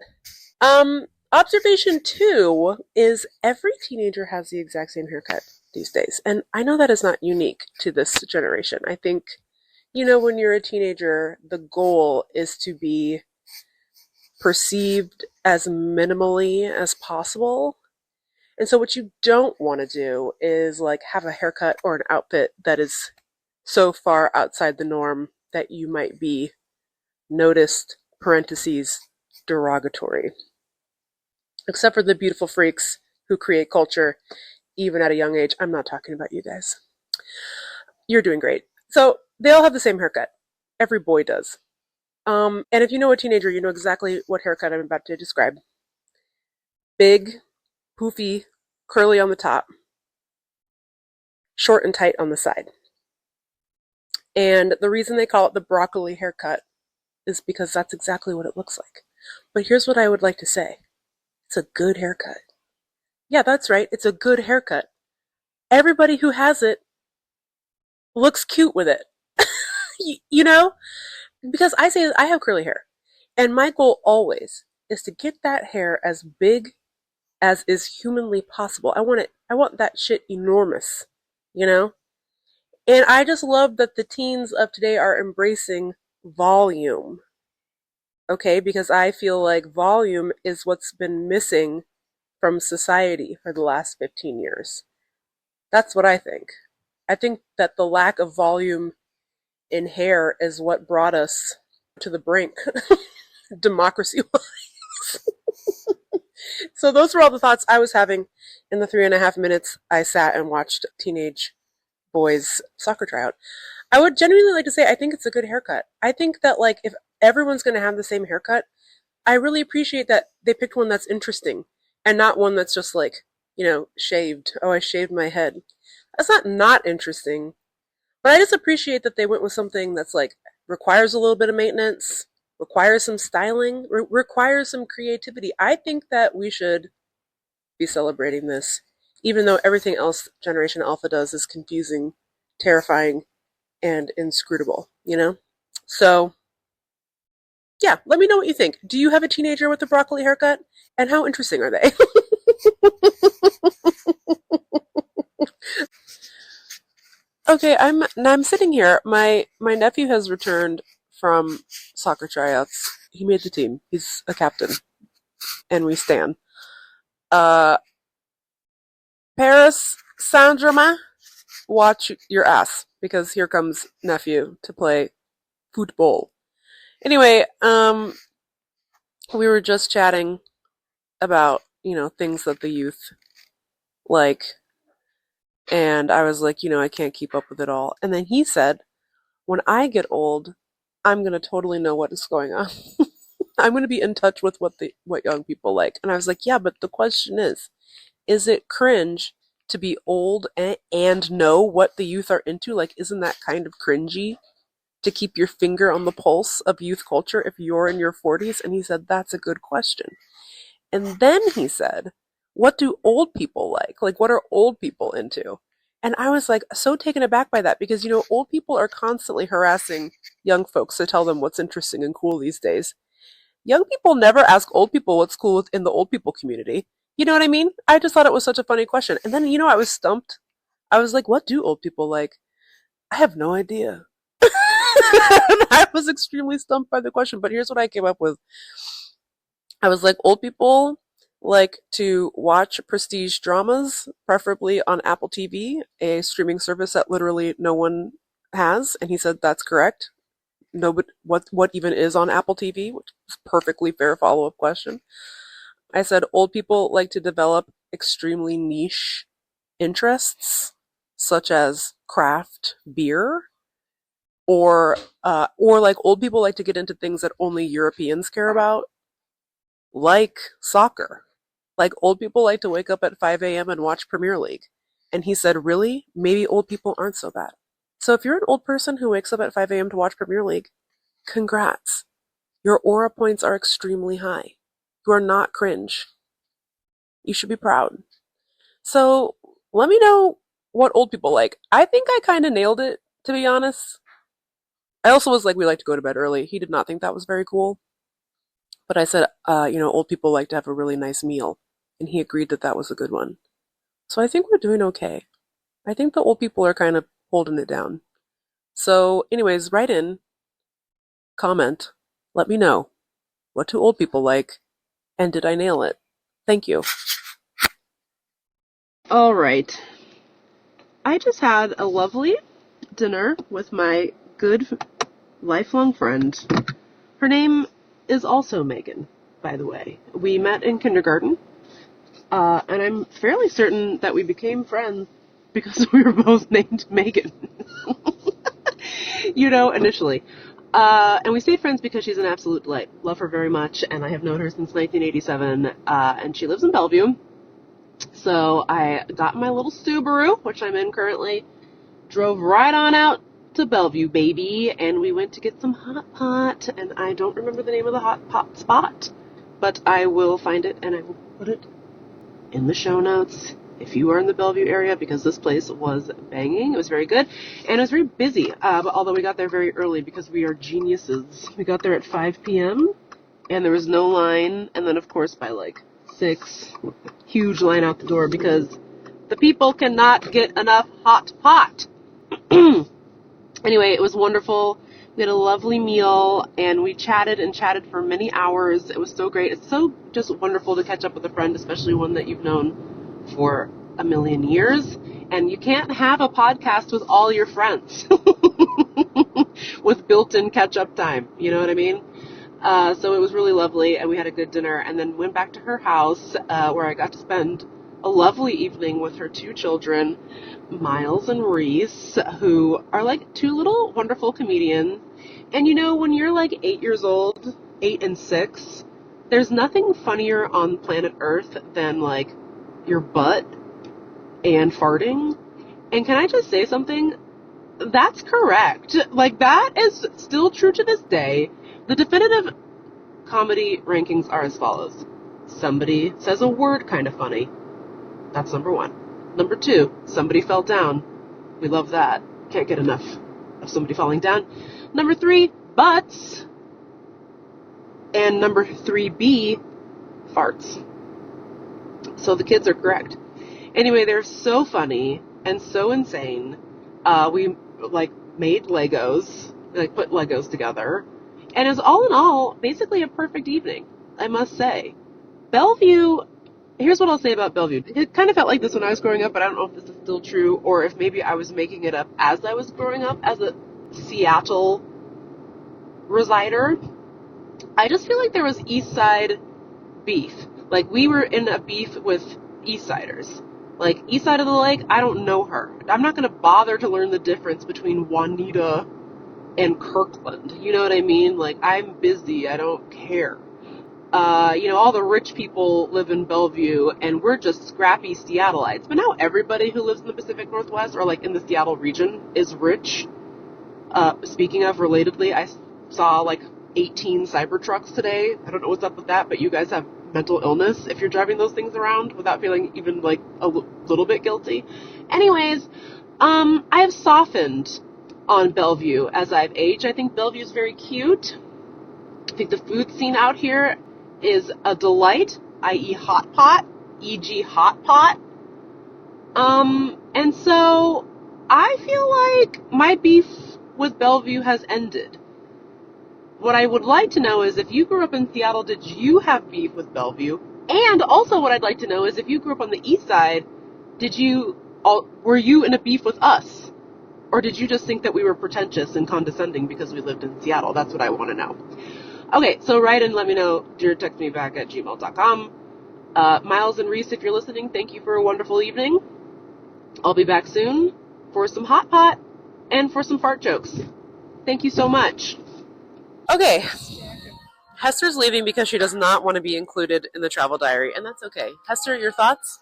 Observation 2 is every teenager has the exact same haircut these days. And I know that is not unique to this generation. I think, when you're a teenager, the goal is to be perceived as minimally as possible. And so what you don't want to do is have a haircut or an outfit that is so far outside the norm that you might be noticed, parentheses, derogatory. Except for the beautiful freaks who create culture even at a young age. I'm not talking about you guys. You're doing great. So they all have the same haircut. Every boy does. And if you know a teenager, you know exactly what haircut I'm about to describe. Big, poofy, curly on the top, short and tight on the side. And the reason they call it the broccoli haircut is because that's exactly what it looks like. But here's what I would like to say. It's a good haircut. Yeah, that's right. It's a good haircut. Everybody who has it looks cute with it. Because I say I have curly hair. And my goal always is to get that hair as big as is humanly possible. I want that shit enormous, And I just love that the teens of today are embracing volume. Okay, because I feel like volume is what's been missing from society for the last 15 years. That's what I think. I think that the lack of volume in hair is what brought us to the brink, democracy-wise. So those were all the thoughts I was having in the 3.5 minutes I sat and watched teenage boys' soccer tryout. I would genuinely like to say I think it's a good haircut. I think that, like, if everyone's going to have the same haircut, I really appreciate that they picked one that's interesting and not one that's just like, shaved. Oh, I shaved my head. That's not interesting. But I just appreciate that they went with something that's like requires a little bit of maintenance, requires some styling, requires some creativity. I think that we should be celebrating this, even though everything else Generation Alpha does is confusing, terrifying, and inscrutable, So, yeah, let me know what you think. Do you have a teenager with a broccoli haircut? And how interesting are they? Okay, I'm sitting here. My nephew has returned from soccer tryouts. He made the team. He's a captain, and we stan. Paris Saint-Germain, watch your ass, because here comes nephew to play football. Anyway, we were just chatting about, things that the youth like, and I was like, I can't keep up with it all. And then he said, when I get old, I'm going to totally know what is going on. I'm going to be in touch with what young people like. And I was like, yeah, but the question is it cringe to be old and know what the youth are into? Like, isn't that kind of cringy to keep your finger on the pulse of youth culture if you're in your 40s? And he said, that's a good question. And then he said, what do old people like? Like, what are old people into? And I was like so taken aback by that because, old people are constantly harassing young folks to tell them what's interesting and cool these days. Young people never ask old people what's cool in the old people community. You know what I mean? I just thought it was such a funny question. And then, I was stumped. I was like, what do old people like? I have no idea. I was extremely stumped by the question, but here's what I came up with. I was like, old people like to watch prestige dramas, preferably on Apple TV, a streaming service that literally no one has. And he said, that's correct. No, but what even is on Apple TV? Which is a perfectly fair follow-up question. I said, old people like to develop extremely niche interests, such as craft beer, or like old people like to get into things that only Europeans care about, like soccer. Like, old people like to wake up at 5 a.m. and watch Premier League. And he said, really? Maybe old people aren't so bad. So if you're an old person who wakes up at 5 a.m. to watch Premier League, congrats. Your aura points are extremely high. You are not cringe. You should be proud. So let me know what old people like. I think I kind of nailed it, to be honest. I also was like, we like to go to bed early. He did not think that was very cool. But I said, old people like to have a really nice meal. And he agreed that that was a good one. So I think we're doing okay. I think the old people are kind of holding it down. So anyways, write in, comment, let me know. What do old people like? And did I nail it? Thank you. All right. I just had a lovely dinner with my good lifelong friend. Her name is also Meagan, by the way. We met in kindergarten, and I'm fairly certain that we became friends because we were both named Meagan. Initially. And we stayed friends because she's an absolute delight. Love her very much, and I have known her since 1987, and she lives in Bellevue. So I got my little Subaru, which I'm in currently, drove right on out to Bellevue, baby, and we went to get some hot pot, and I don't remember the name of the hot pot spot, but I will find it, and I will put it in the show notes if you are in the Bellevue area, because this place was banging. It was very good, and it was very busy, although we got there very early because we are geniuses. We got there at 5 p.m., and there was no line, and then, of course, by, 6, huge line out the door because the people cannot get enough hot pot. Anyway, it was wonderful. We had a lovely meal, and we chatted and chatted for many hours. It was so great. It's so just wonderful to catch up with a friend, especially one that you've known for a million years. And you can't have a podcast with all your friends with built-in catch-up time. You know what I mean? So it was really lovely, and we had a good dinner, and then went back to her house where I got to spend a lovely evening with her 2 children, Miles and Reese, who are like 2 little wonderful comedians. And you know, when you're like 8 years old, 8 and 6, there's nothing funnier on planet Earth than like your butt and farting. And can I just say something? That's correct. Like, that is still true to this day. The definitive comedy rankings are as follows. Somebody says a word kind of funny. That's number 1. Number 2, somebody fell down. We love that. Can't get enough of somebody falling down. Number 3, butts. And number 3B, farts. So the kids are correct. Anyway, they're so funny and so insane. We like made Legos, like put Legos together, and it was all in all basically a perfect evening, I must say. Bellevue, here's what I'll say about Bellevue. It kind of felt like this when I was growing up, but I don't know if this is still true or if maybe I was making it up as I was growing up as a Seattle resider. I just feel like there was East Side beef. Like, we were in a beef with East Siders. Like, East Side of the Lake, I don't know her. I'm not going to bother to learn the difference between Juanita and Kirkland. You know what I mean? Like, I'm busy. I don't care. You know, all the rich people live in Bellevue, and we're just scrappy Seattleites. But now everybody who lives in the Pacific Northwest, or like in the Seattle region, is rich. Speaking of, relatedly, I saw like 18 Cybertrucks today. I don't know what's up with that, but you guys have mental illness if you're driving those things around without feeling even like a little bit guilty. Anyways, I have softened on Bellevue as I've aged. I think Bellevue is very cute. I think the food scene out here is a delight, i.e. hot pot, e.g. hot pot. And so I feel like my beef with Bellevue has ended. What I would like to know is, if you grew up in Seattle, did you have beef with Bellevue? And also what I'd like to know is, if you grew up on the East Side, were you in a beef with us? Or did you just think that we were pretentious and condescending because we lived in Seattle? That's what I want to know. Okay, so write and let me know. Text me back at gmail.com. Miles and Reese, if you're listening, thank you for a wonderful evening. I'll be back soon for some hot pot and for some fart jokes. Thank you so much. Okay, Hester's leaving because she does not want to be included in the travel diary, and that's okay. Hester, your thoughts?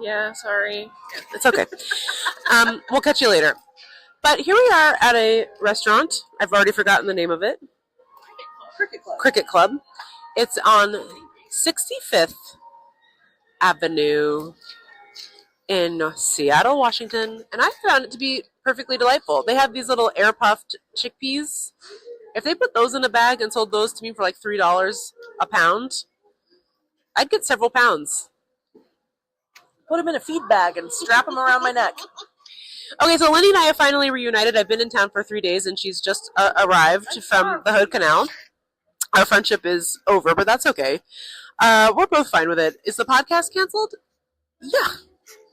Yeah, sorry. It's okay. We'll catch you later. But here we are at a restaurant. I've already forgotten the name of it. Cricket Club. It's on 65th Avenue in Seattle, Washington, and I found it to be perfectly delightful. They have these little air-puffed chickpeas. If they put those in a bag and sold those to me for like $3 a pound, I'd get several pounds. Put them in a feed bag and strap them around my neck. Okay, so Lindy and I have finally reunited. I've been in town for 3 days, and she's just arrived from the Hood Canal. Our friendship is over, but that's okay. We're both fine with it. Is the podcast canceled? Yeah,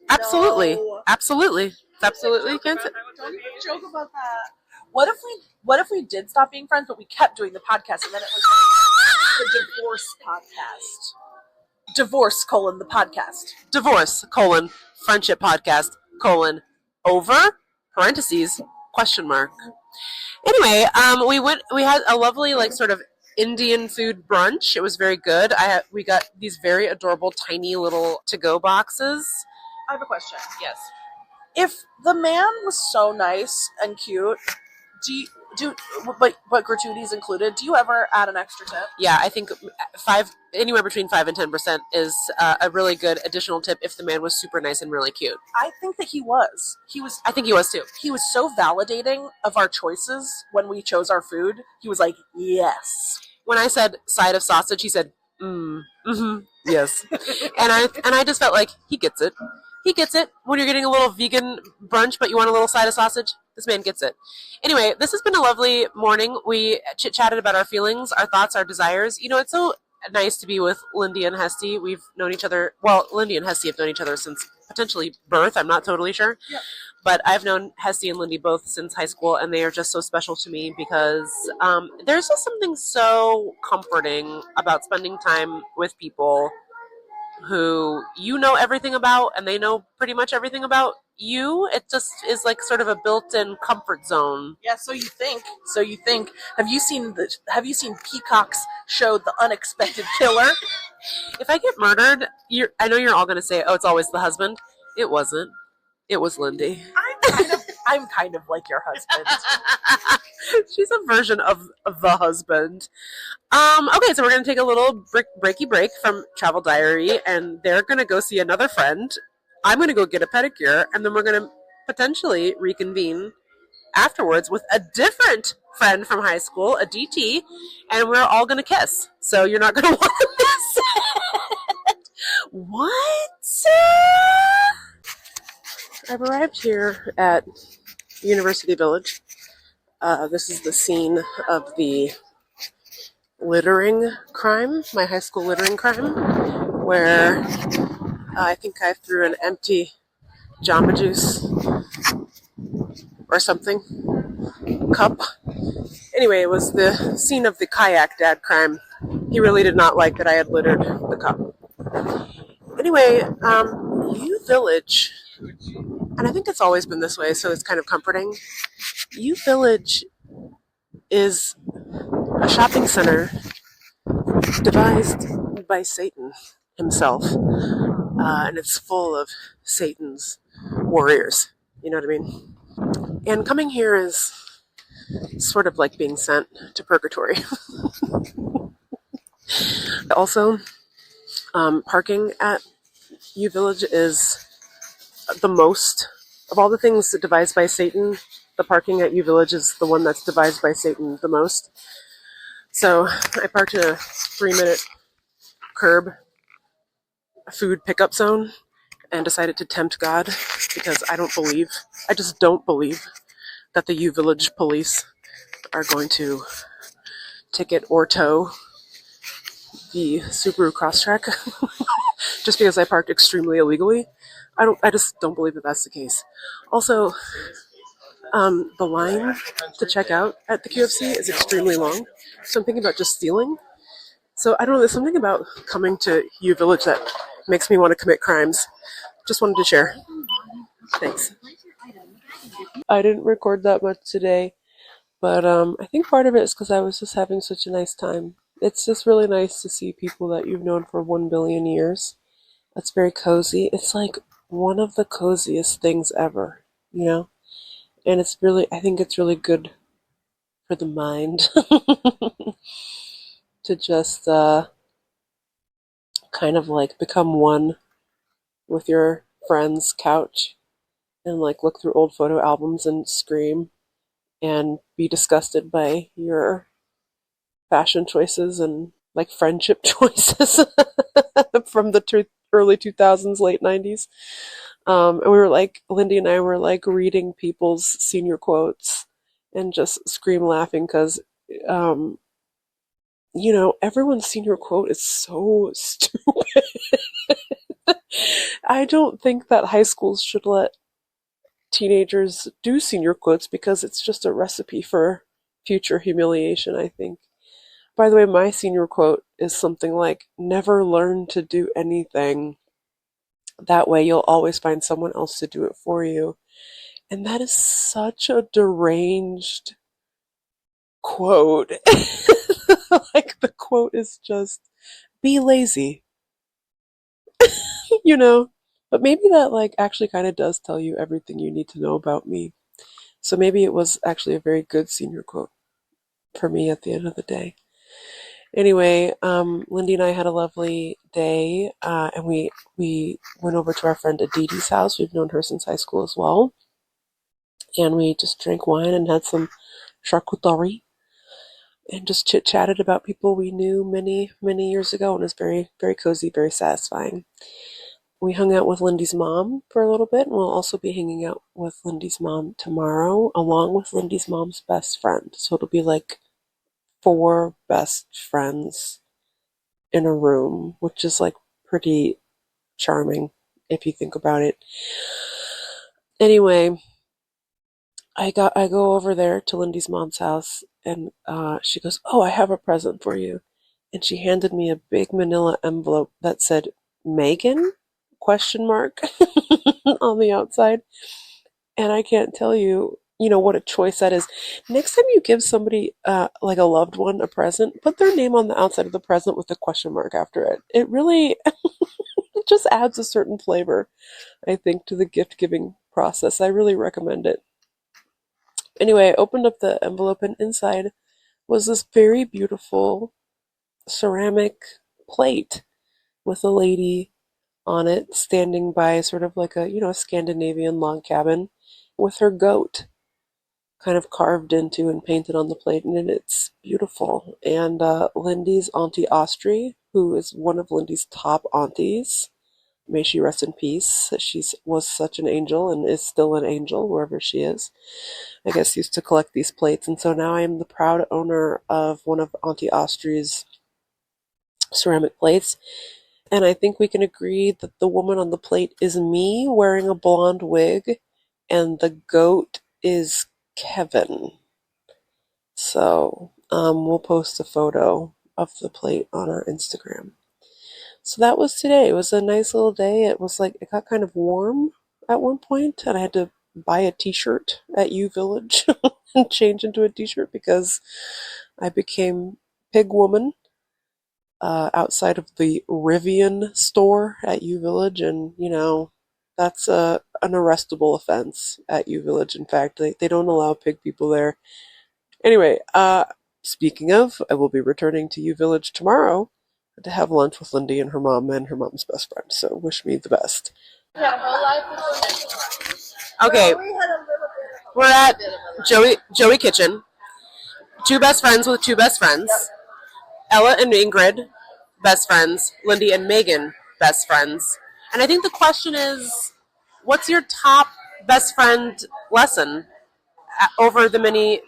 absolutely. No. Absolutely. It's absolutely canceled. Don't joke about that. What if we did stop being friends, but we kept doing the podcast, and then it was like the divorce podcast. Divorce, the podcast. Divorce, friendship podcast, over, parentheses, question mark. Anyway, we had a lovely, like, sort of Indian food brunch. It was very good. We got these very adorable, tiny little to-go boxes. I have a question. Yes. If the man was so nice and cute, but gratuities included, do you ever add an extra tip? Yeah, I think anywhere between 5 and 10% is a really good additional tip if the man was super nice and really cute. I think that he was. I think he was too. He was so validating of our choices when we chose our food. He was like, yes. When I said side of sausage, he said, yes. and I just felt like he gets it. He gets it. When you're getting a little vegan brunch, but you want a little side of sausage, this man gets it. Anyway, this has been a lovely morning. We chit-chatted about our feelings, our thoughts, our desires. You know, it's so nice to be with Lindy and Hesty. We've known each other, well, Lindy and Hesty have known each other since potentially birth. I'm not totally sure. Yeah. But I've known Hesty and Lindy both since high school, and they are just so special to me because there's just something so comforting about spending time with people who you know everything about and they know pretty much everything about you. It just is like sort of a built-in comfort zone. Yeah, so you think. Have you seen Peacock's show The Unexpected Killer? If I get murdered, I know you're all going to say, oh, it's always the husband. It wasn't. It was Lindy. I'm kind of like your husband. She's a version of the husband. Okay, so we're going to take a little breaky break from Travel Diary, and they're going to go see another friend. I'm going to go get a pedicure, and then we're going to potentially reconvene afterwards with a different friend from high school, a DT, and we're all going to kiss. So you're not going to want to miss it. What? I've arrived here at University Village. This is the scene of the littering crime, my high school littering crime, where I think I threw an empty Jamba Juice or something cup. Anyway, it was the scene of the kayak dad crime. He really did not like that I had littered the cup. Anyway, U Village, and I think it's always been this way, so it's kind of comforting. U Village is a shopping center devised by Satan himself, and it's full of Satan's warriors. You know what I mean? And coming here is sort of like being sent to purgatory. Also, parking at U Village is the most of all the things devised by Satan. The parking at U Village is the one that's devised by Satan the most. So I parked in a 3-minute curb food pickup zone and decided to tempt God because I just don't believe that the U Village police are going to ticket or tow the Subaru Crosstrek just because I parked extremely illegally. I just don't believe that that's the case. Also, the line to check out at the QFC is extremely long, so I'm thinking about just stealing. So I don't know, there's something about coming to U Village that makes me want to commit crimes. Just wanted to share. Thanks. I didn't record that much today, but I think part of it is because I was just having such a nice time. It's just really nice to see people that you've known for 1 billion years. That's very cozy. It's like one of the coziest things ever, you know? And I think it's really good for the mind to just kind of like become one with your friend's couch and like look through old photo albums and scream and be disgusted by your fashion choices and like friendship choices from the early 2000s, late 90s. And we were like, Lindy and I were like reading people's senior quotes and just scream laughing because, everyone's senior quote is so stupid. I don't think that high schools should let teenagers do senior quotes because it's just a recipe for future humiliation, I think. By the way, my senior quote is something like, never learn to do anything. That way you'll always find someone else to do it for you. And that is such a deranged quote. Like the quote is just, be lazy. But maybe that like actually kind of does tell you everything you need to know about me. So maybe it was actually a very good senior quote for me at the end of the day. Anyway, Lindy and I had a lovely day, and we went over to our friend Aditi's house. We've known her since high school as well. And we just drank wine and had some charcuterie and just chit-chatted about people we knew many, many years ago, and it was very, very cozy, very satisfying. We hung out with Lindy's mom for a little bit, and we'll also be hanging out with Lindy's mom tomorrow, along with Lindy's mom's best friend. So it'll be like 4 best friends in a room, which is like pretty charming if you think about it. Anyway, I go over there to Lindy's mom's house, and she goes, "Oh, I have a present for you." And she handed me a big manila envelope that said, Meagan? Question mark on the outside. And I can't tell you, what a choice that is. Next time you give somebody, like a loved one, a present, put their name on the outside of the present with a question mark after it. It really, it just adds a certain flavor, I think, to the gift giving process. I really recommend it. Anyway, I opened up the envelope, and inside was this very beautiful ceramic plate with a lady on it standing by sort of like a Scandinavian log cabin with her goat kind of carved into and painted on the plate, and it's beautiful. And Lindy's Auntie Austri, who is one of Lindy's top aunties, may she rest in peace. She was such an angel and is still an angel wherever she is. I guess used to collect these plates, and so now I am the proud owner of one of Auntie Austri's ceramic plates. And I think we can agree that the woman on the plate is me wearing a blonde wig, and the goat is Kevin. So we'll post a photo of the plate on our Instagram. So that was today. It was a nice little day. It was like, it got kind of warm at one point, and I had to buy a t-shirt at U Village and change into a t-shirt because I became Pig Woman outside of the Rivian store at U Village, and that's an arrestable offense at U Village. In fact, they don't allow pig people there. Anyway, speaking of, I will be returning to U Village tomorrow to have lunch with Lindy and her mom and her mom's best friend. So wish me the best. Okay, we're at Joey Kitchen. Two best friends with two best friends. Ella and Ingrid, best friends. Lindy and Meagan, best friends. And I think the question is, what's your top best friend lesson over the many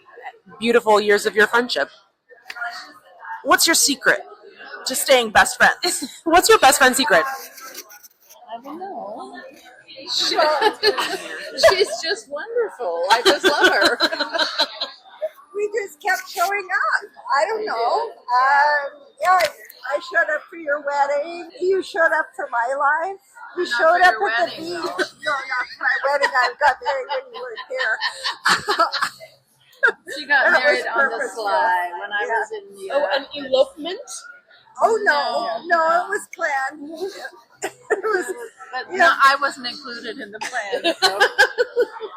beautiful years of your friendship? What's your secret to staying best friends? What's your best friend secret? I don't know. She's just wonderful. I just love her. We just kept showing up. I don't know. I showed up for your wedding. You showed up for my life. You showed up at the beach. No, not for my wedding. I got married when you weren't here. She got married on the sly when I was in the... Oh, an elopement? Oh, no, it was planned. I wasn't included in the plan. So.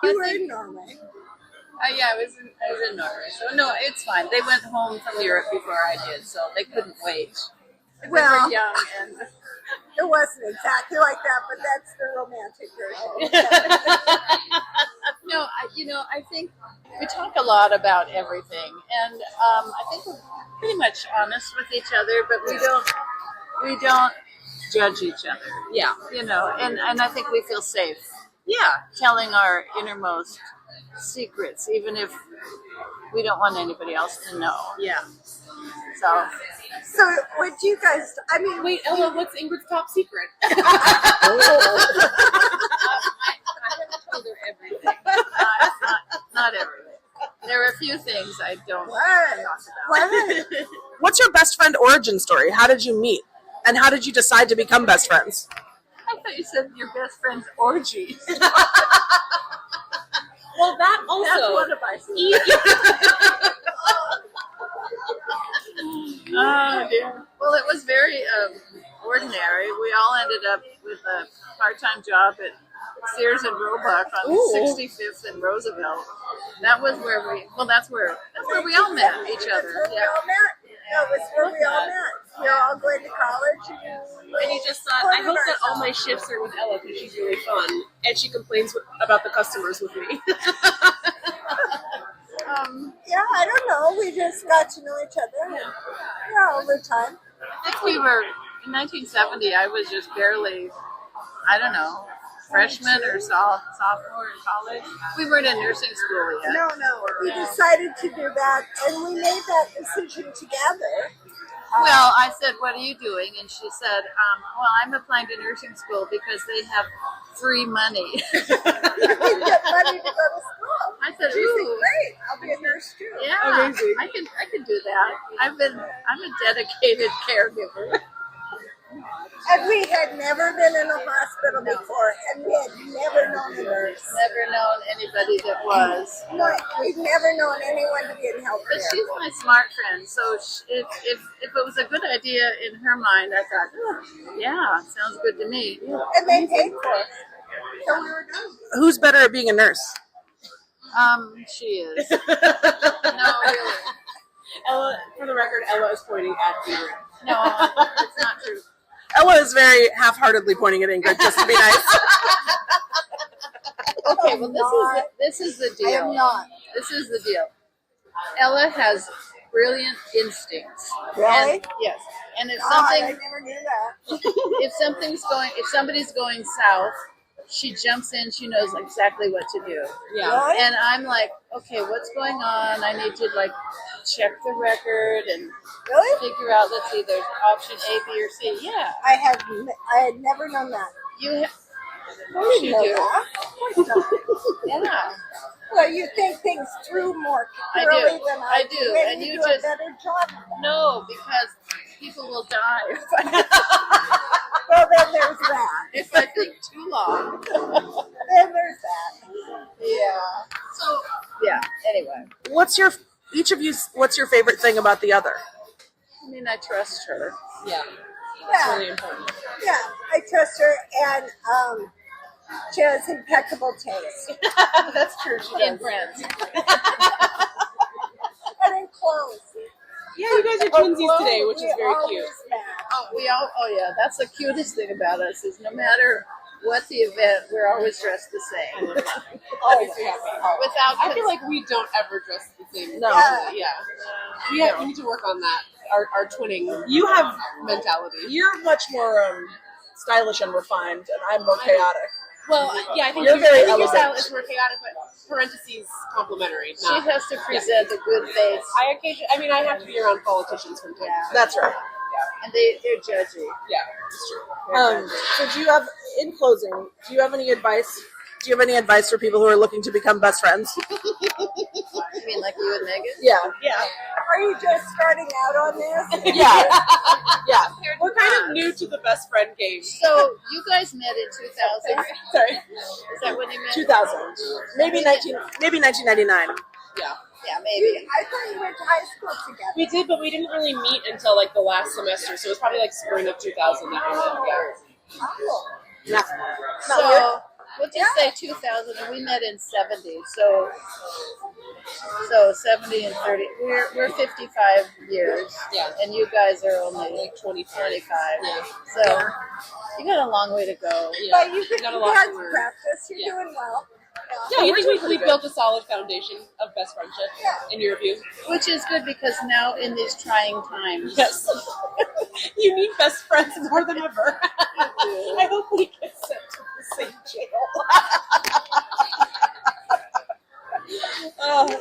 You were in Norway. Yeah, I was in Norway. So, no, it's fine. They went home from Europe before I did, so they couldn't wait. They were young and... It wasn't exactly like that, but that's the romantic version. No, I think we talk a lot about everything, and I think we're pretty much honest with each other, but we don't judge each other. Yeah. And I think we feel safe. Yeah. Telling our innermost secrets, even if we don't want anybody else to know. Yeah. So would you guys, wait, Ella, what's Ingrid's top secret? I haven't told her everything. Not everything. There are a few things I don't talk about. What's your best friend origin story? How did you meet? And how did you decide to become best friends? I thought you said your best friend's orgies. Well, that also. That's one of my secrets. Oh, dear. Well, it was very ordinary. We all ended up with a part-time job at Sears and Roebuck on 65th and Roosevelt. That was where that's where we all met each other. That was where we all met. We were all going to college. And you just thought, I hope that all my shifts are with Ella because she's really fun. And she complains about the customers with me. I don't know. We just got to know each other. Over time. I think we were, in 1970, I was just barely, freshman or sophomore in college. We weren't in nursing school yet. No. We decided to do that, and we made that decision together. Well, I said, what are you doing? And she said, I'm applying to nursing school because they have free money. You get money to go to school. I said, she said, great, I'll be a nurse too. Yeah, amazing. I can do that. I'm a dedicated caregiver. And we had never been in a hospital before, and we had never known a nurse. Never known anybody that was. No, we'd never known anyone to be in healthcare. But she's my smart friend, so if it was a good idea in her mind, I thought, oh, yeah, sounds good to me. And they paid for it. So we were done. Who's better at being a nurse? She is. No, really. Ella, for the record, Ella is pointing at Peter. No, it's not true. Ella is very half-heartedly pointing at Ingrid just to be nice. Okay, well, this is the deal. I am not. This is the deal. Ella has brilliant instincts. Really? And, yes. And if I something, never knew that. if somebody's going south, she jumps in. She knows exactly what to do. Yeah. Really? And I'm like, okay, what's going on? I need to like check the record and Really? figure out. Let's see, there's option A, B, or C. Yeah, I had never known that. you. I You didn't know do. that. Of course not. Yeah. Well, you think things through more I clearly do. than I do. Maybe And you do a just- better job. No, because people will die Well, then there's that. if I think too long. Then there's that. Yeah. So yeah. Anyway, What's your favorite thing about the other? I mean, I trust her. Yeah. Yeah, Really important. yeah. I trust her, and she has impeccable taste. That's true. She in friends. And in clothes. Yeah, you guys are twinsies today, which is very cute. Oh yeah, that's the cutest thing about us is no matter what the event, we're always dressed the same. Always be happy. Without I feel like we don't ever dress the same. No. Yeah. We need to work on that. Our twinning You have mentality. you're much more stylish and refined, and I'm more chaotic. Well, yeah, I think You're very your style elegant. is more chaotic, but parentheses complimentary. she has to present a good face, I have to be around politicians from time to time. That's right. and they're judgy. Yeah, it's true. So do you have, in closing, do you have any advice? Do you have any advice for people who are looking to become best friends? You mean like you and Megan? Yeah. Are you just starting out on this? Yeah. Yeah. We're kind of new to the best friend game. So you guys met in 2000. Sorry. Is that when you met? 2000. Maybe 1999. Yeah. Yeah, maybe. I thought you went to high school together. We did, but we didn't really meet until like the last semester, so it was probably like spring of 2000 that we met. Oh. Yeah. So we'll just say 2000, and we met in 70. So 70 and 30. We're 55 years. Yeah. And you guys are only Like 25. Yeah. So you got a long way to go. Yeah. But you Got a you lot had to learn. practice. You're Yeah. doing well. Yeah, you we're think doing pretty we good. built a solid foundation of best friendship, in your view? Which is good because now in these trying times. Yes. You need best friends more than ever. I hope we get sent to the same jail.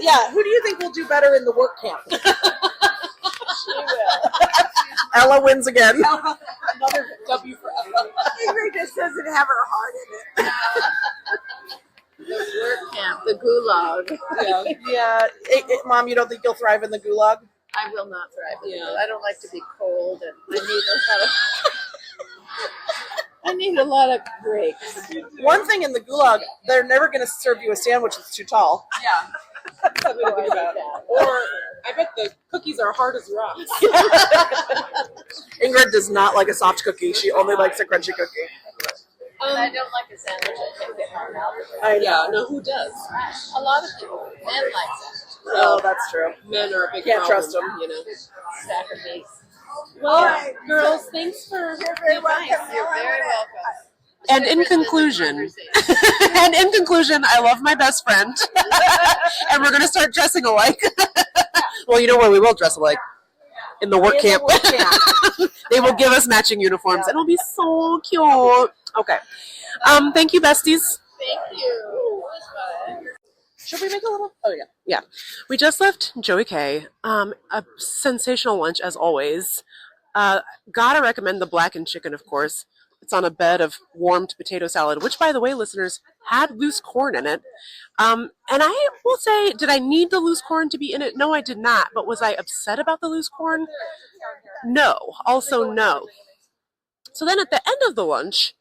Yeah. Who do you think will do better in the work camp? She will. Ella wins again. Another W for Ella. Ingrid just doesn't have her heart in it. The work camp, the gulag. Yeah. Yeah. Mom, you don't think you'll thrive in the gulag? I will not thrive. in Yeah. it. I don't like to be cold, and I need a lot of breaks. One thing in the gulag, they're never going to serve you a sandwich that's too tall. Yeah. That's something to think about. Or I bet the cookies are hard as rocks. Ingrid does not like a soft cookie. She only likes a crunchy cookie. And I don't like a sandwich. I can't get my mouth. Yeah, no, who does? A lot of people, men like sandwiches. Oh, that's true. Men are a big Can't problem, trust 'em. you know. Stack of meat. Well, Alright. girls, thanks for You're very welcome. You're very welcome. And in conclusion, I love my best friend, and we're gonna start dressing alike. Well, you know where we will dress alike? In the work camp. They will give us matching uniforms, and it'll be so cute. Okay. Thank you, besties. Thank you. It was fun. Should we make a little? Oh, yeah. Yeah. We just left Joey K. A sensational lunch as always. Gotta recommend the blackened chicken, of course. It's on a bed of warmed potato salad, which, by the way, listeners, had loose corn in it. And I will say, did I need the loose corn to be in it? No, I did not. But was I upset about the loose corn? No. Also, no. So then at the end of the lunch,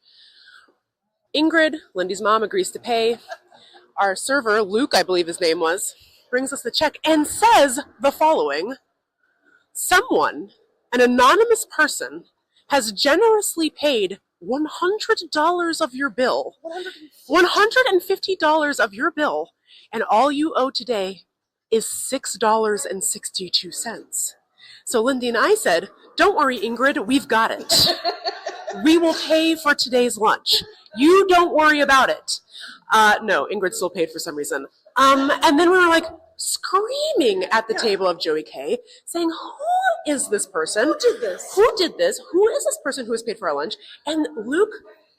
Ingrid, Lindy's mom, agrees to pay. Our server, Luke, I believe his name was, brings us the check and says the following: someone, an anonymous person, has generously paid $100 of your bill. $150 of your bill, and all you owe today is $6.62. So Lindy and I said, don't worry, Ingrid, we've got it. We will pay for today's lunch. You don't worry about it. No, Ingrid still paid for some reason. And then we were like screaming at the table of Joey K, saying, who is this person? Who did this? Who did this? Who is this person who has paid for our lunch? And Luke,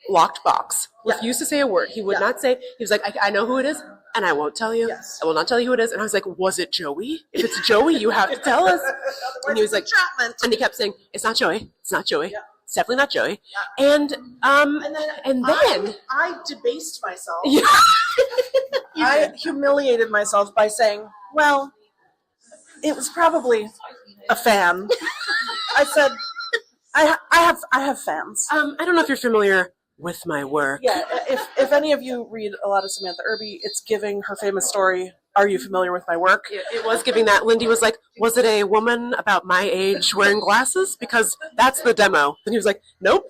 locked box, refused to say a word. He would not say, he was like, I know who it is, and I won't tell you. Yes. I will not tell you who it is. And I was like, was it Joey? If it's Joey, you have to tell us. And he was like, and he kept saying, it's not Joey. It's not Joey. Yeah. It's definitely not Joey. Yeah. And then I debased myself. Yeah. I humiliated myself by saying, well, it was probably a fan. I said, I have fans. I don't know if you're familiar with my work. Yeah, if any of you read a lot of Samantha Irby, it's giving her famous story, Are You Familiar with My Work? It was giving that. Lindy was like, was it a woman about my age wearing glasses? Because that's the demo. And he was like, nope.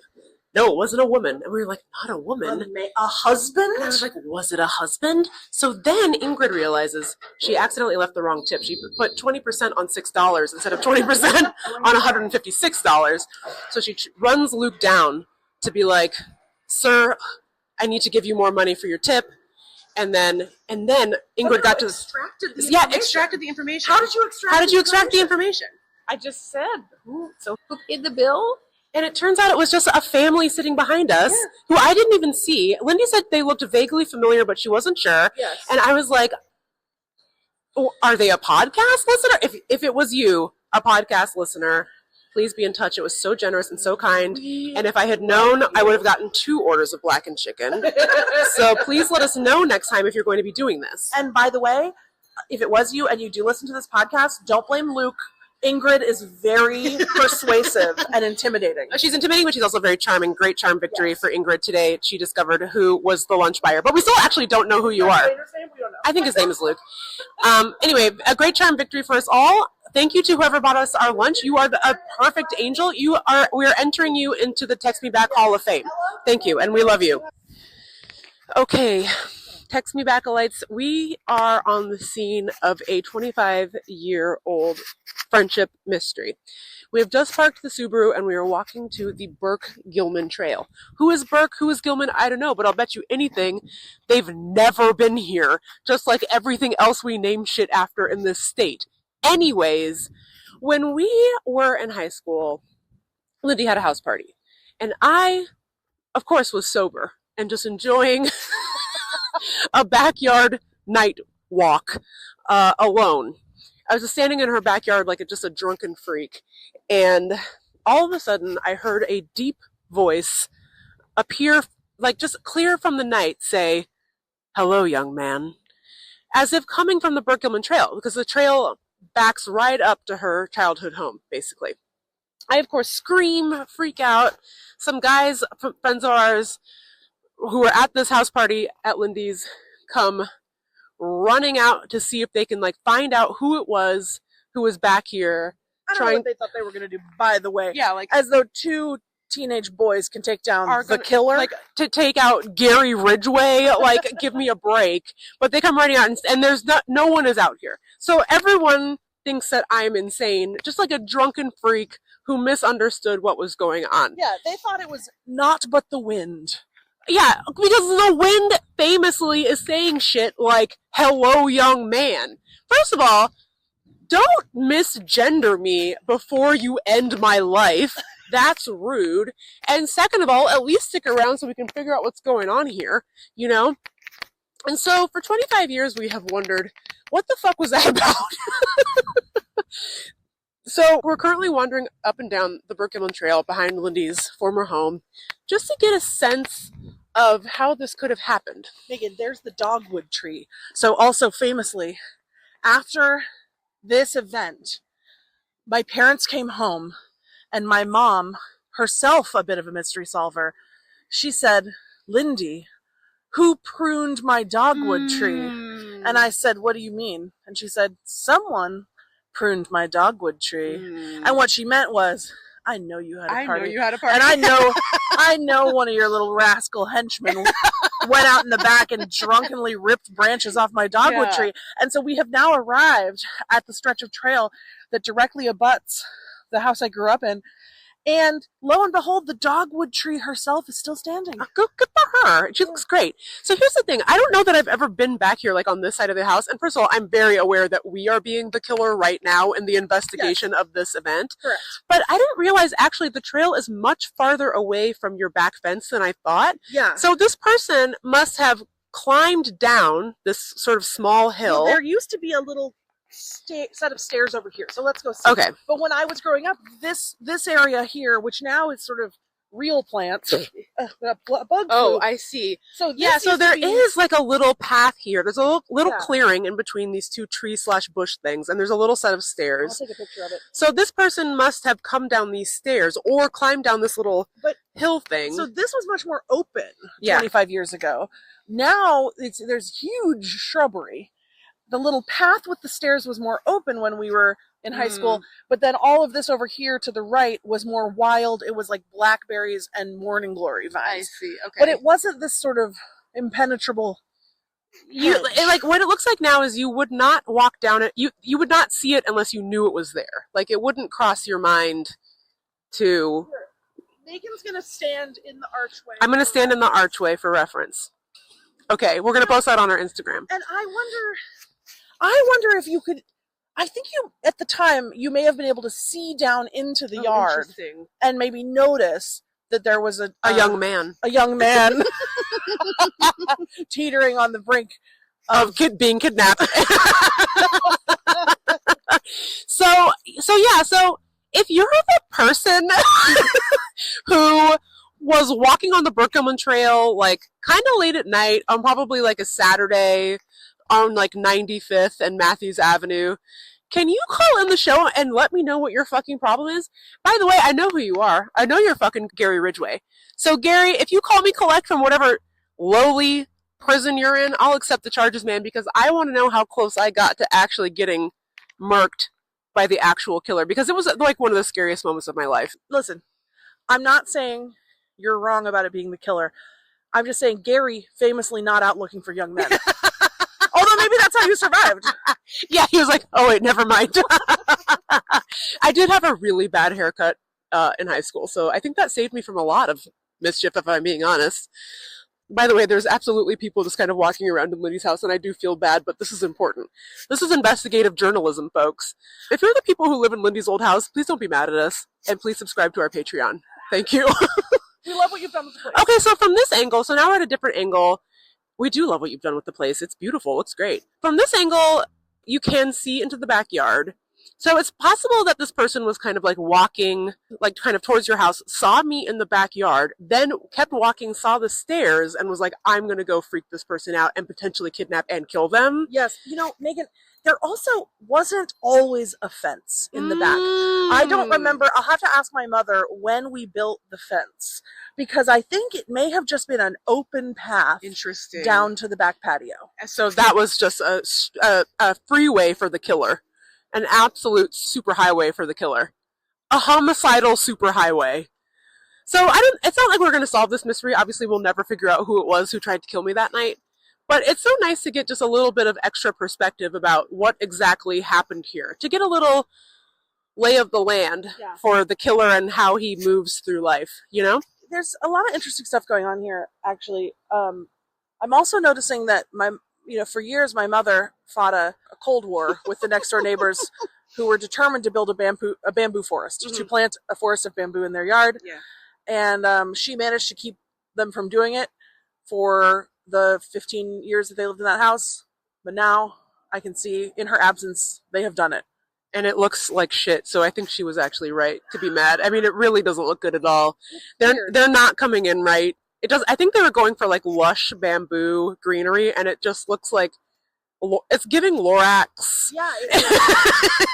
No, it wasn't a woman. And we were like, not a woman. A husband? And I was like, was it a husband? So then Ingrid realizes she accidentally left the wrong tip. She put 20% on $6 instead of 20% on $156. So she runs Luke down to be like, sir, I need to give you more money for your tip. And then Ingrid got to extracted the information. How did you extract the information? I just said, who paid the bill? And it turns out it was just a family sitting behind us who I didn't even see. Lindy said they looked vaguely familiar, but she wasn't sure. Yes. And I was like, are they a podcast listener? If it was you, a podcast listener, please be in touch. It was so generous and so kind. And if I had known, I would have gotten 2 orders of blackened chicken. So please let us know next time if you're going to be doing this. And by the way, if it was you and you do listen to this podcast, don't blame Luke. Ingrid is very persuasive and intimidating. She's intimidating, but she's also very charming. Great charm victory for Ingrid today. She discovered who was the lunch buyer. But we still actually don't know who you are. I think his name is Luke. Anyway, a great charm victory for us all. Thank you to whoever bought us our lunch. You are a perfect angel. We are entering you into the Text Me Back Hall of Fame. Thank you, and we love you. Okay, Text Me Back-alites, we are on the scene of a 25-year-old friendship mystery. We have just parked the Subaru and we are walking to the Burke Gilman Trail. Who is Burke? Who is Gilman? I don't know, but I'll bet you anything they've never been here, just like everything else we name shit after in this state. Anyways, when we were in high school, Lindy had a house party. And I, of course, was sober and just enjoying a backyard night walk alone. I was just standing in her backyard like just a drunken freak. And all of a sudden, I heard a deep voice appear, like just clear from the night, say, "Hello, young man." As if coming from the Burke Gilman Trail, because the trail backs right up to her childhood home, basically. I, of course, scream, freak out. Some guys, friends of ours, who were at this house party at Lindy's, come running out to see if they can find out who it was who was back here. I don't know what they thought they were going to do, by the way. Yeah, as though 2 teenage boys can take down the killer. To take out Gary Ridgway, give me a break. But they come running out and there's no one is out here. So everyone thinks that I'm insane, just like a drunken freak who misunderstood what was going on. Yeah, they thought it was not but the wind. Yeah, because the wind famously is saying shit like, "Hello, young man." First of all, don't misgender me before you end my life. That's rude. And second of all, at least stick around so we can figure out what's going on here, you know? And so for 25 years, we have wondered, what the fuck was that about? So we're currently wandering up and down the Burke Gilman Trail behind Lindy's former home just to get a sense of how this could have happened. Meagan, there's the dogwood tree. So also famously, after this event, my parents came home and my mom, herself a bit of a mystery solver. She said, "Lindy, who pruned my dogwood tree?" And I said, "What do you mean?" And she said, "Someone pruned my dogwood tree." And what she meant was, I know you had a party. I know you had a party. And I know one of your little rascal henchmen went out in the back and drunkenly ripped branches off my dogwood tree. And so we have now arrived at the stretch of trail that directly abuts the house I grew up in. And lo and behold, the dogwood tree herself is still standing. Good for her. She looks great. So here's the thing. I don't know that I've ever been back here, like on this side of the house. And first of all, I'm very aware that we are being the killer right now in the investigation of this event. Correct. But I didn't realize actually the trail is much farther away from your back fence than I thought. Yeah. So this person must have climbed down this sort of small hill. Well, there used to be a little set of stairs over here, so let's go see. Okay. But when I was growing up, this area here, which now is sort of real plants, bug Oh, food. I see. So Yeah, so there is like a little path here. There's a little Yeah. clearing in between these two tree/bush things, and there's a little set of I'll stairs. take a picture of it. So this person must have come down these stairs or climbed down this little But- hill thing. So this was much more open 25 years ago. Now there's huge shrubbery. The little path with the stairs was more open when we were in high school, but then all of this over here to the right was more wild. It was like blackberries and morning glory vibes. see. Okay. But it wasn't this sort of impenetrable. Like what it looks like now is you would not walk down it. You would not see it unless you knew it was there. Like it wouldn't cross your mind to. Megan's gonna stand in the archway. I'm going to stand in the archway for reference. Okay, we're going to post that on our Instagram. And I wonder if you could. I think you, at the time, you may have been able to see down into the yard Interesting. and maybe notice that there was a young man. A young man teetering on the brink of being kidnapped. So if you're the person who was walking on the Burke Gilman Trail, like kind of late at night on probably like a Saturday on like 95th and Matthews Avenue, can you call in the show and let me know what your fucking problem is? By the way, I know who you are. I know you're fucking Gary Ridgway. So Gary, if you call me collect from whatever lowly prison you're in, I'll accept the charges, man, because I want to know how close I got to actually getting murked by the actual killer, because it was like one of the scariest moments of my life. Listen, I'm not saying you're wrong about it being the killer. I'm just saying Gary famously not out looking for young men. Although maybe that's how you survived. Yeah, he was like, oh wait, never mind. I did have a really bad haircut in high school, so I think that saved me from a lot of mischief, if I'm being honest. By the way, there's absolutely people just kind of walking around in Lindy's house, and I do feel bad, but this is important. This is investigative journalism, folks. If you're the people who live in Lindy's old house, please don't be mad at us, and please subscribe to our Patreon. Thank you. We love what you've done with the place. Okay, so from this angle, so now we're at a different angle. We do love what you've done with the place. It's beautiful. Looks great. From this angle, you can see into the backyard. So it's possible that this person was kind of like walking, like kind of towards your house, saw me in the backyard, then kept walking, saw the stairs, and was like, I'm going to go freak this person out and potentially kidnap and kill them. Yes. You know, Megan, there also wasn't always a fence in the back. I don't remember. I'll have to ask my mother when we built the fence, because I think it may have just been an open path Interesting. down to the back patio. So that was just a freeway for the killer. An absolute superhighway for the killer. A homicidal superhighway. So it's not like we're going to solve this mystery. Obviously, we'll never figure out who it was who tried to kill me that night. But it's so nice to get just a little bit of extra perspective about what exactly happened here. To get a little lay of the land for the killer and how he moves through life, you know? There's a lot of interesting stuff going on here, actually. I'm also noticing that for years, my mother fought a Cold War with the next door neighbors who were determined to build a bamboo forest, to plant a forest of bamboo in their yard. Yeah. And she managed to keep them from doing it for the 15 years that they lived in that house. But now I can see in her absence, they have done it. And it looks like shit, so I think she was actually right to be mad. I mean, it really doesn't look good at all. They're not coming in right. It does. I think they were going for like lush bamboo greenery, and it just looks like It's giving Lorax. Yeah,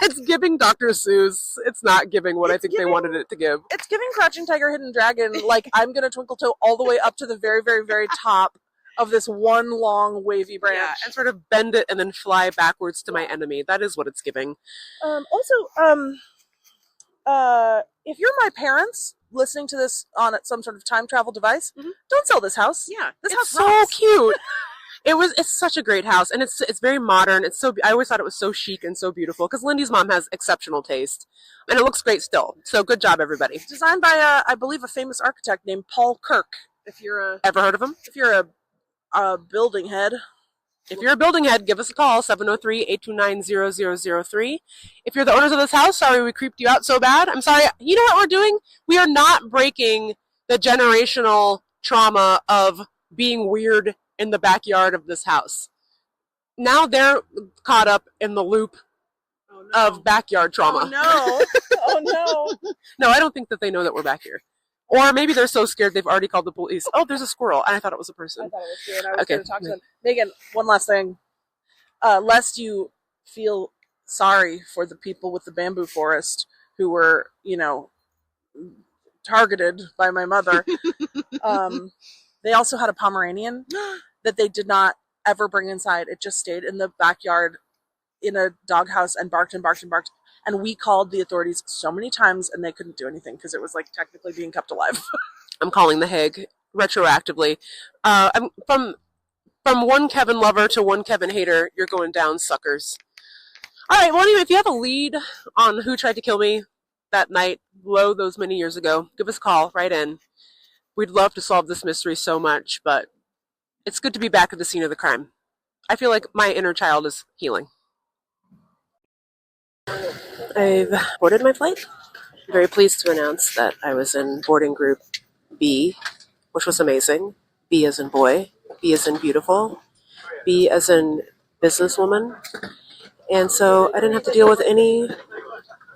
It's giving Dr. Seuss. It's not giving what I think they wanted it to give. it's giving Crouching Tiger, Hidden Dragon. Like, I'm gonna twinkle toe all the way up to the very, very, very top of this one long wavy branch. Yeah, and sort of bend it and then fly backwards to my enemy. That is what it's giving. If you're my parents listening to this on some sort of time travel device, don't sell this house. Yeah, this it's house so rocks. cute. It's such a great house, and it's very modern. I always thought it was so chic and so beautiful because Lindy's mom has exceptional taste, and it looks great still. So good job, everybody. Designed by I believe a famous architect named Paul Kirk. If you're Ever heard of him? if you're a building head. If you're a building head, give us a call, 703-829-0003. If you're the owners of this house, sorry we creeped you out so bad. I'm sorry. You know what we're doing? We are not breaking the generational trauma of being weird in the backyard of this house. Now they're caught up in the loop of backyard trauma. Oh no. Oh no. No, I don't think that they know that we're back here. Or maybe they're so scared they've already called the police. Oh, there's a squirrel. And I thought it was a person. I thought it was you, and I was Okay. going to talk to them. Megan, one last thing. Lest you feel sorry for the people with the bamboo forest who were, targeted by my mother. They also had a Pomeranian that they did not ever bring inside. It just stayed in the backyard in a doghouse and barked and barked and barked. And we called the authorities so many times, and they couldn't do anything because it was like technically being kept alive. I'm calling the Hague retroactively. I'm from one Kevin lover to one Kevin hater. You're going down, suckers. All right. Well, anyway, if you have a lead on who tried to kill me that night, those many years ago, give us a call. Right in. We'd love to solve this mystery so much, but it's good to be back at the scene of the crime. I feel like my inner child is healing. I've boarded my flight. I'm very pleased to announce that I was in boarding group B, which was amazing. B as in boy, B as in beautiful, B as in businesswoman. And so I didn't have to deal with any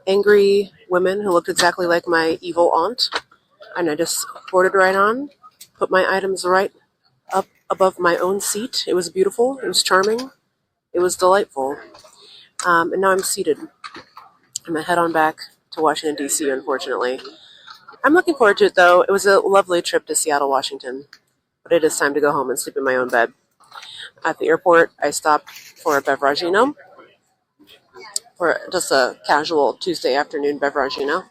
angry women who looked exactly like my evil aunt. And I just boarded right on, put my items right up above my own seat. It was beautiful. It was charming. It was delightful. And now I'm seated. I'm going to head on back to Washington, D.C., unfortunately. I'm looking forward to it, though. It was a lovely trip to Seattle, Washington. But it is time to go home and sleep in my own bed. At the airport, I stopped for a beveragino. For just a casual Tuesday afternoon beveragino.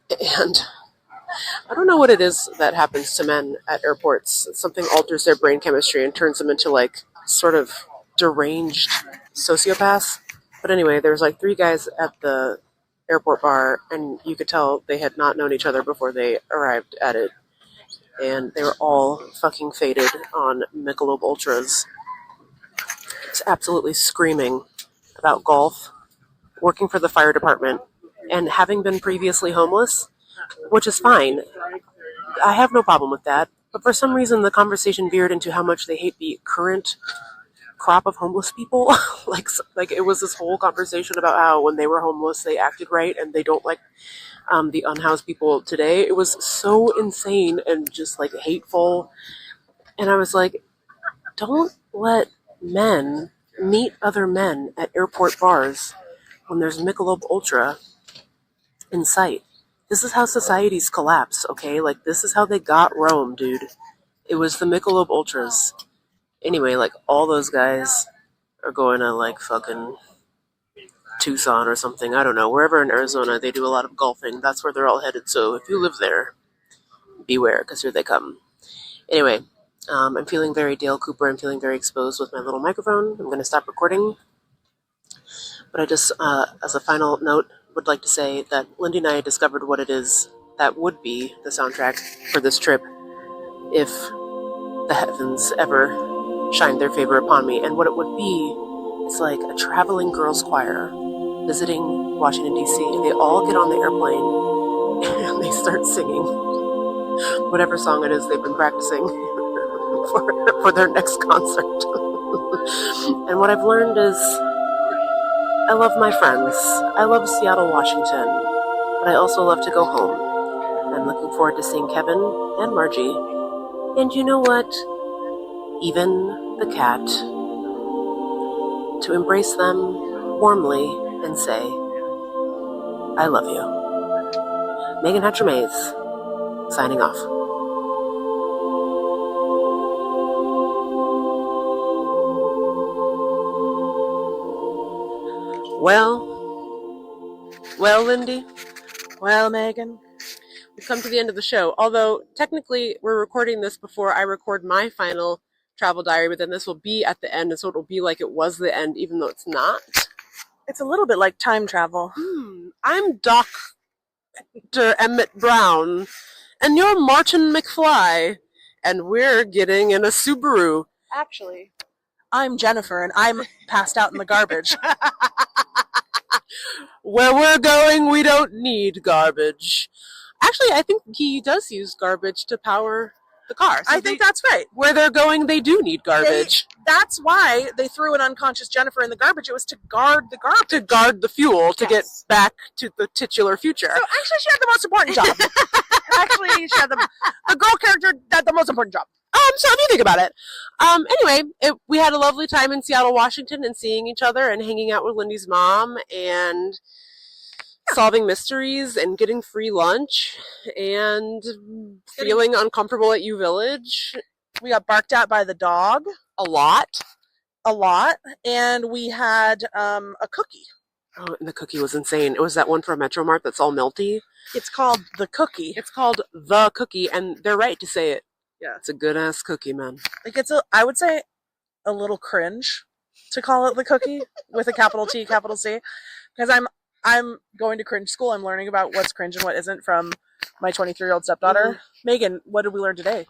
And I don't know what it is that happens to men at airports. Something alters their brain chemistry and turns them into, like, sort of deranged sociopaths. But anyway, there was like 3 guys at the airport bar, and you could tell they had not known each other before they arrived at it. And they were all fucking faded on Michelob Ultras. It's absolutely screaming about golf, working for the fire department, and having been previously homeless, which is fine. I have no problem with that. But for some reason, the conversation veered into how much they hate the current crop of homeless people. like it was this whole conversation about how when they were homeless they acted right and they don't like the unhoused people today. It was so insane and just like hateful, and I was like, don't let men meet other men at airport bars when there's Michelob Ultra in sight. This is how societies collapse, okay? Like, this is how they got Rome, dude. It was the Michelob Ultras. Anyway, like, all those guys are going to, like, fucking Tucson or something. I don't know. Wherever in Arizona, they do a lot of golfing. That's where they're all headed. So if you live there, beware, because here they come. Anyway, I'm feeling very Dale Cooper. I'm feeling very exposed with my little microphone. I'm going to stop recording. But I just, as a final note, would like to say that Lindy and I discovered what it is that would be the soundtrack for this trip if the heavens ever shine their favor upon me. And what it would be is like a traveling girls choir visiting Washington, D.C. And they all get on the airplane and they start singing whatever song it is they've been practicing for their next concert. And what I've learned is I love my friends. I love Seattle, Washington. But I also love to go home. I'm looking forward to seeing Kevin and Margie. And you know what? Even the cat. to embrace them warmly and say, I love you. Meagan Hatcher Mays, signing off. Well, Lindy. Well, Megan. We've come to the end of the show. Although, technically, we're recording this before I record my final travel diary, but then this will be at the end, and so it'll be like it was the end, even though it's not. It's a little bit like time travel. I'm Dr. Emmett Brown, and you're Martin McFly, and we're getting in a Subaru. Actually, I'm Jennifer, and I'm passed out in the garbage. Where we're going, we don't need garbage. Actually, I think he does use garbage to power the car. So I think that's right. Where they're going, they do need garbage. That's why they threw an unconscious Jennifer in the garbage. It was to guard the garbage. To guard the fuel, to get back to the titular future. So actually, she had the most important job. Actually, she had the girl character had the most important job. So if you think about it. Anyway, we had a lovely time in Seattle, Washington, and seeing each other and hanging out with Lindy's mom and solving mysteries and getting free lunch and feeling uncomfortable at U Village. We got barked at by the dog. A lot. And we had a cookie. Oh, and the cookie was insane. It was that one from Metro Mart that's all melty. It's called the cookie. It's called the cookie, and they're right to say it. Yeah. It's a good-ass cookie, man. Like I would say a little cringe to call it the cookie with a capital T, capital C. Because I'm going to cringe school. I'm learning about what's cringe and what isn't from my 23-year-old stepdaughter. Mm-hmm. Megan, what did we learn today?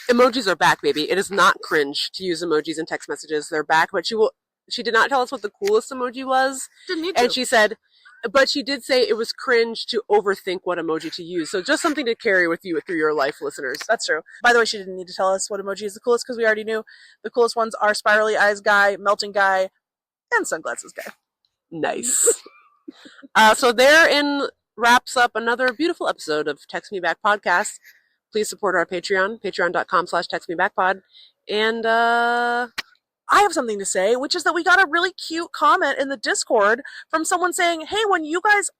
Emojis are back, baby. It is not cringe to use emojis in text messages. They're back, but she did not tell us what the coolest emoji was. Didn't need to. And she said, but she did say it was cringe to overthink what emoji to use. So just something to carry with you through your life, listeners. That's true. By the way, she didn't need to tell us what emoji is the coolest because we already knew. The coolest ones are spirally eyes guy, melting guy, and sunglasses guy. Nice. So therein wraps up another beautiful episode of Text Me Back Podcast. Please support our Patreon, patreon.com/textmebackpod. And I have something to say, which is that we got a really cute comment in the Discord from someone saying, hey, when you guys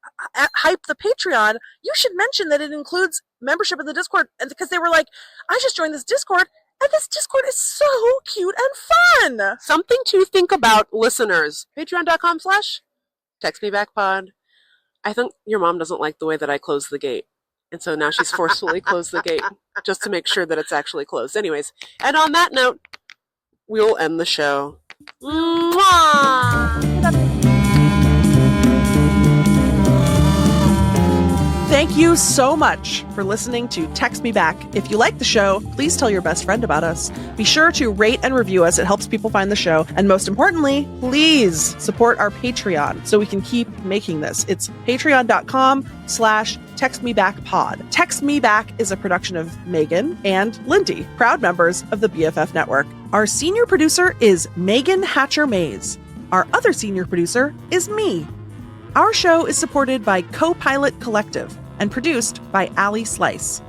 hype the Patreon, you should mention that it includes membership in the Discord. And because they were like, I just joined this Discord, and this Discord is so cute and fun. Something to think about, listeners. Patreon.com/textmebackpod. I think your mom doesn't like the way that I close the gate. And so now she's forcefully closed the gate just to make sure that it's actually closed. Anyways, and on that note, we will end the show. Mwah! Thank you so much for listening to Text Me Back. If you like the show, please tell your best friend about us. Be sure to rate and review us. It helps people find the show. And most importantly, please support our Patreon so we can keep making this. It's patreon.com/textmebackpod. Text Me Back is a production of Megan and Lindy, proud members of the BFF Network. Our senior producer is Meagan Hatcher Mays. Our other senior producer is me. Our show is supported by Copilot Collective and produced by Allie Slice.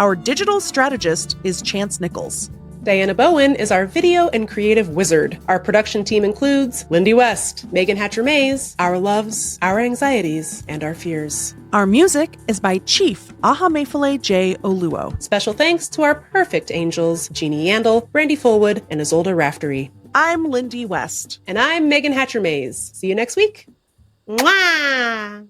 Our digital strategist is Chance Nichols. Diana Bowen is our video and creative wizard. Our production team includes Lindy West, Meagan Hatcher Mays, our loves, our anxieties, and our fears. Our music is by Chief Ahamefule J. Oluo. Special thanks to our perfect angels, Jeannie Yandel, Brandy Fullwood, and Isolde Raftery. I'm Lindy West. And I'm Meagan Hatcher Mays. See you next week. Mwah!